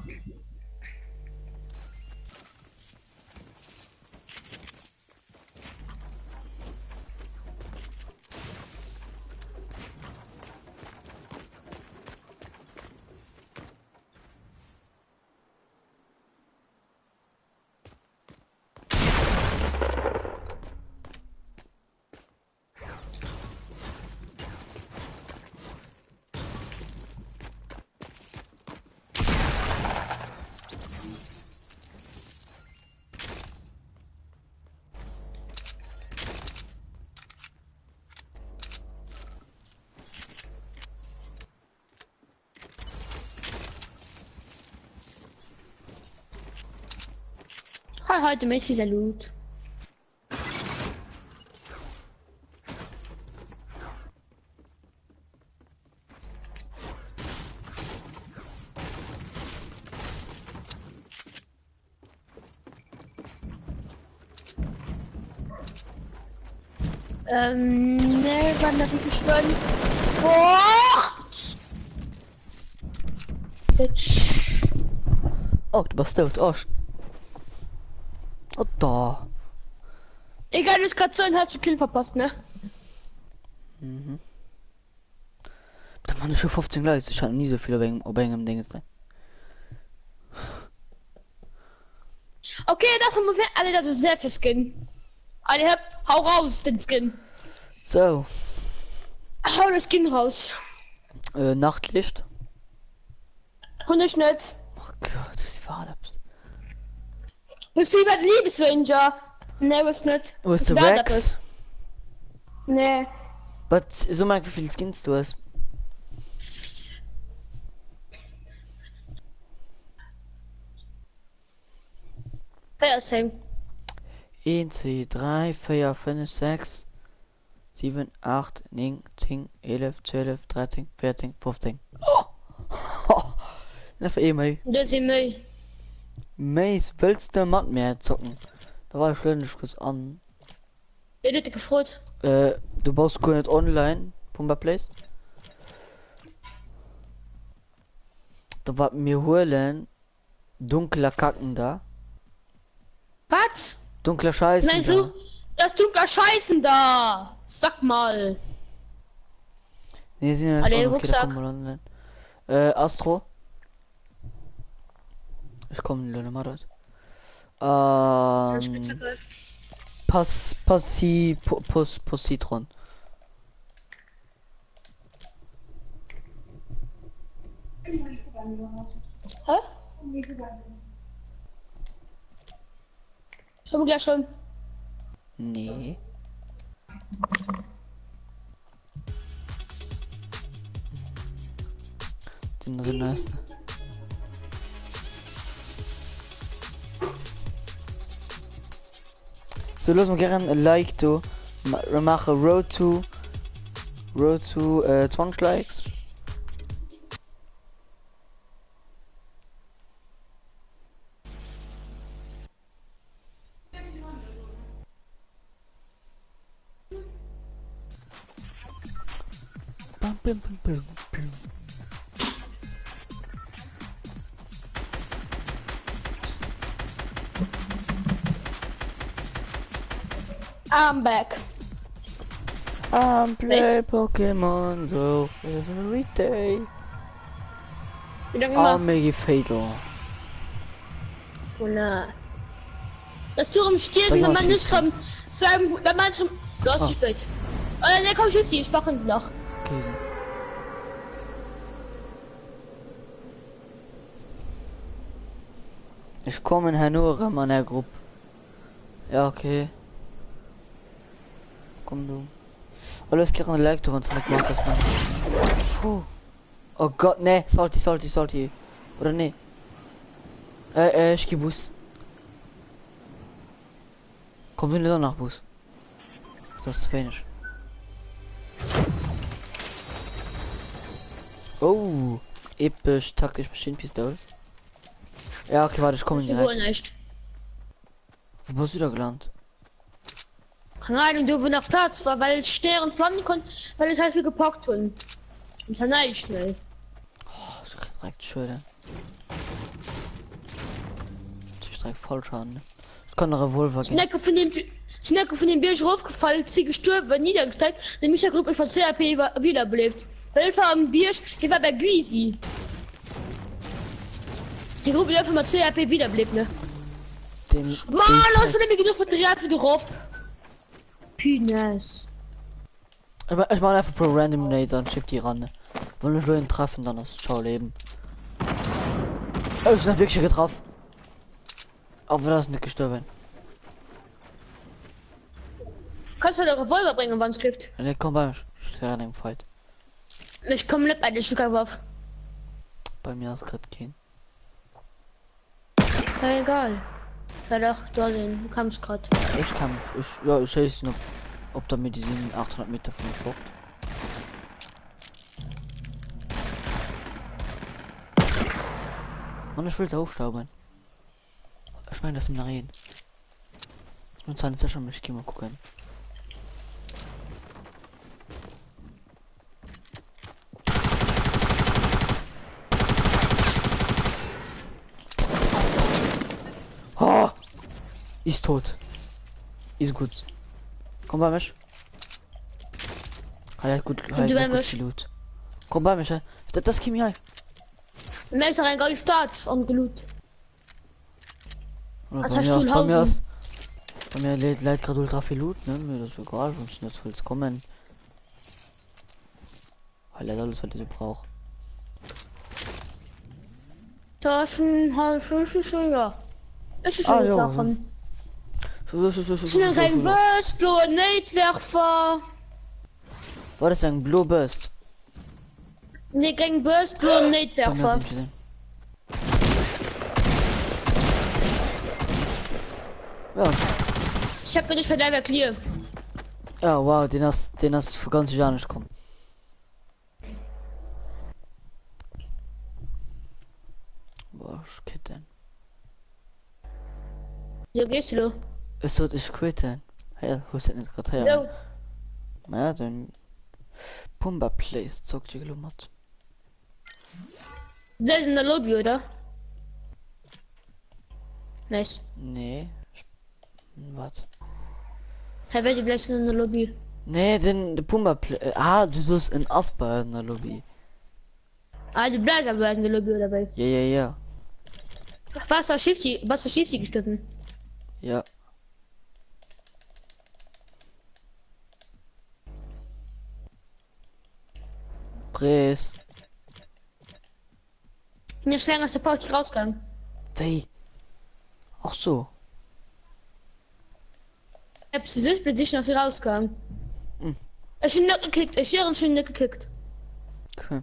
Hi, heute Messi Salut. Ne, wann das nicht schwören? Boah! Bitch. Oh, du bist tot. Oh, oh da. Egal, du hast gerade so einen halben Kill verpasst, ne? Da waren schon 15 Leute. Ich hatte nie so viele wegen dem Ding. Ne? Okay, das haben wir alle, das ist sehr viel Skin. Alle, hau raus, den Skin. So, Hau das Skin raus. Nachtlicht. Hundeschnitt. Oh Gott, das war das. Bist du über den Liebesranger? Ne, was nicht. Wo ist der Wer Rex? das? Ne. Was, so mag wie viele Skins du hast? Feiertag. 1, 2, 3, 4, 5, 6, 7, 8, 9, 10, 11, 12, 13, 14, 15. Oh! Even mei. Das ist mir. Meis, willst du Matt mehr zocken? Da war ich ständig kurz an. Ich hätte gefreut. Du baust gar nicht online, Pumba Place. Da war mir holen dunkler Kacken da. Was? Dunkler Scheiße. Meinst du, das dunkler Scheißen da? Sag mal. Nee, sind ja Alle okay, da Rucksack. kommen wir online. Astro. Ich komme in mal dort. Spitzhacke. Positron. Hä? Schon wir gleich schon. Nee. Den sind nice. So, lass mal gerne ein Like to. Wir machen Road to 20 Likes. Bam, bam, bam, bam, bam. I'm back. Play Pokemon Go every day. Wie lange I'll immer? make it fatal. Oh na. Das Tor im Stier Sag sind, mal, wenn man nicht Schiedsrichter. kommt. Sagen, wenn man schon. Du hast Ah. zu spät. Ne, komm, schieß die, ich mach ihn noch. Käse. Ich komme in Hannover meiner Gruppe. Ja, okay. Komm du. Alles kriegt eine Like, wenn es nicht macht, dass man. Puh. Oh Gott, ne, salty. Oder ne? Ich geh Bus. Komm du nicht danach Bus. Das ist zu wenig. Oh, episch taktisch Maschinenpistole. Ja, okay, warte, ich komme Das ist wohl direkt. nicht. Wo bist du da gelandet? Keine Ahnung, du wo nach Platz war, weil ich Sterne flammen konnte, weil ich halt viel gepackt habe. Und dann nein, schnell. Oh, ich krieg direkt Schulter. Ich direkt voll Schaden. Ne? Ich kann eine Revolver gehen. Snacke von dem Bier aufgefallen, sie gestorben, niedergestreckt, der Micha-Gruppe ist von CRP wiederbelebt. Weil war am Bier, die war bei Greasy. Die Gruppe die einfach mal CRP wiederbelebt, ne? Den Mann, hast du nämlich genug Material für die Rob? Penis. ich mach einfach pro Random Laser und shift die ran. Ne? Wollen wir ihn treffen, dann ist Schau leben. Oh, ist nicht wirklich getroffen. Aber das ist nicht gestorben. Kannst du eine Revolver bringen, wann es gibt? Ne, komm bei mir. Ich sehe einen Fight. Ich komme nicht bei den Stückerwurf. Bei mir ist gerade kein. Ja, egal. Ja doch, da sind, du kommst grad. Ich kann. Ich weiß nicht, ob da mit diesen 800 Meter von der Flucht. Mann, ich will es aufstauben. Ich meine, das im Reden. Das muss seine Session mich mal gucken. Oh! Ist tot. Ist gut. Komm bei mich. Halt gut, bei halt gut mich? Loot. Komm bei mich, ja. Das Kim hier. Und dann ist er ein Gold Staats und geloot. Oder Was bei hast mir du auch- in bei mir Hausen? aus- Bei mir lädt gerade ultra viel Loot, ne? Mir das ist egal, sonst jetzt will's kommen. Weil er alles, was ich so brauche. Taschen, schon, ja. Es ist Ah, schon ja. Sachen. So. Schnell rein Burst, Blue Nate-Werfer. War das ein Blue Burst? Ne, gegen Burst, Blue Bei mir Nate-Werfer. sind gesehen. Ja, Ich hab nicht Verderber clear. ja, wow, den hast für ganz Jahr nicht kommen. Boah, was geht denn? Wo gehst du? Es sollte ich quitten. Hey, wo ist denn nicht gerade her? So, Ja, dann. Pumba Place zockt die gelummert. das ist in der Lobby, oder? Nice. Nee. Was? Hey, wer die Blech in der Lobby? Nee, den Pumba Place. Ah, du sollst in Asper in der Lobby. Ah, die Blech aber in der Lobby, oder bei? Ja, ja, ja. Was da schief sie gestritten? Ja. Press. Ich bin ja schneller aus der Party rausgegangen. Wey. Ach so. Ich hab sie sich mit sich nach sie rausgegangen. Hm. Ich bin nicht gekickt, ich wäre schon nicht gekickt. Okay.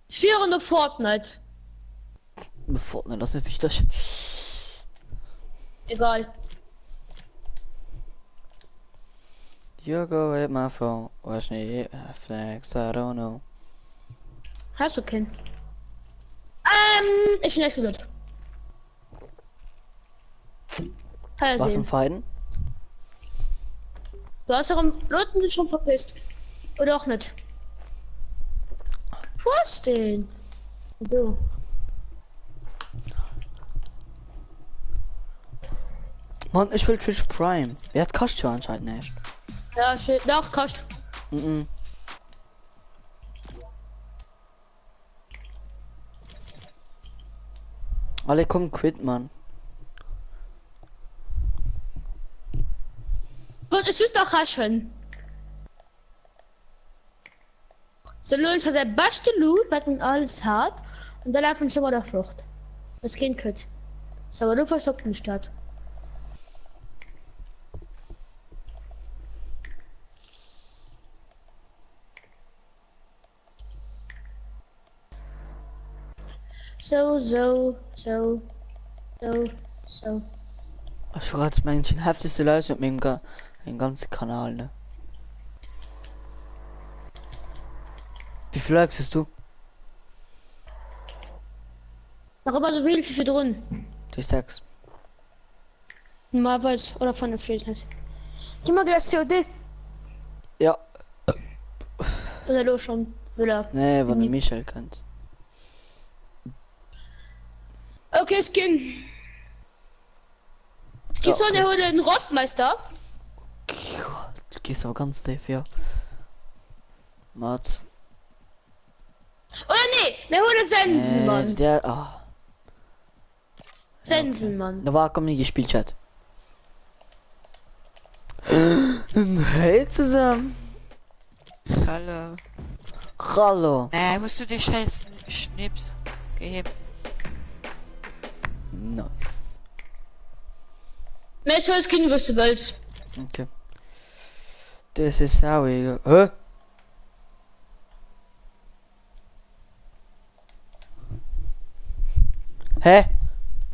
Ich wäre nur Fortnite. Fortnite, das ist nicht wichtig. Egal. You go with my phone. Watch me flex, I don't know. Hast du keinen? Ich bin nicht gesund. Was im Sehen. Fighten? Du hast ja Leuten sich schon verpisst. Oder auch nicht. Was denn? So. Mann, ich will Twitch Prime. Wer hat kostet ja anscheinend nicht. Ja, shit. Doch, kostet. Mhm. Alle kommen quit, Mann. Gut, es ist doch raschen. So lohnt hat der beste Loot, was man alles hat. Und dann einfach schon mal der Flucht. Das Kind könnt. Ist aber nur verstopft in der Stadt. So. Ich verrate Menschen heftigste Leute mit meinem den ganzen Kanal, ne? Wie viel Likes hast du? Mach immer so wenig wie viel drin. Die 6. Normalerweise oder von der Friedheit. Geh mal gleich COD. Ja. Oder los schon. Oder. Nee, wenn du Michael könnt. Okay, Skin. Gehst du der den Rostmeister? Du gehst aber ganz safe, ja. Matt. Oder nee, wir holen Sensen, Mann. Der. Ah. Sensen, Mann. Da war komm nie gespielt, Chat. Hey zusammen. Hallo. Hallo. Musst du die scheiß Schnips geben? Nice. Mehr als Skin, was du willst. Okay. Das ist how we go. Hä? Hä?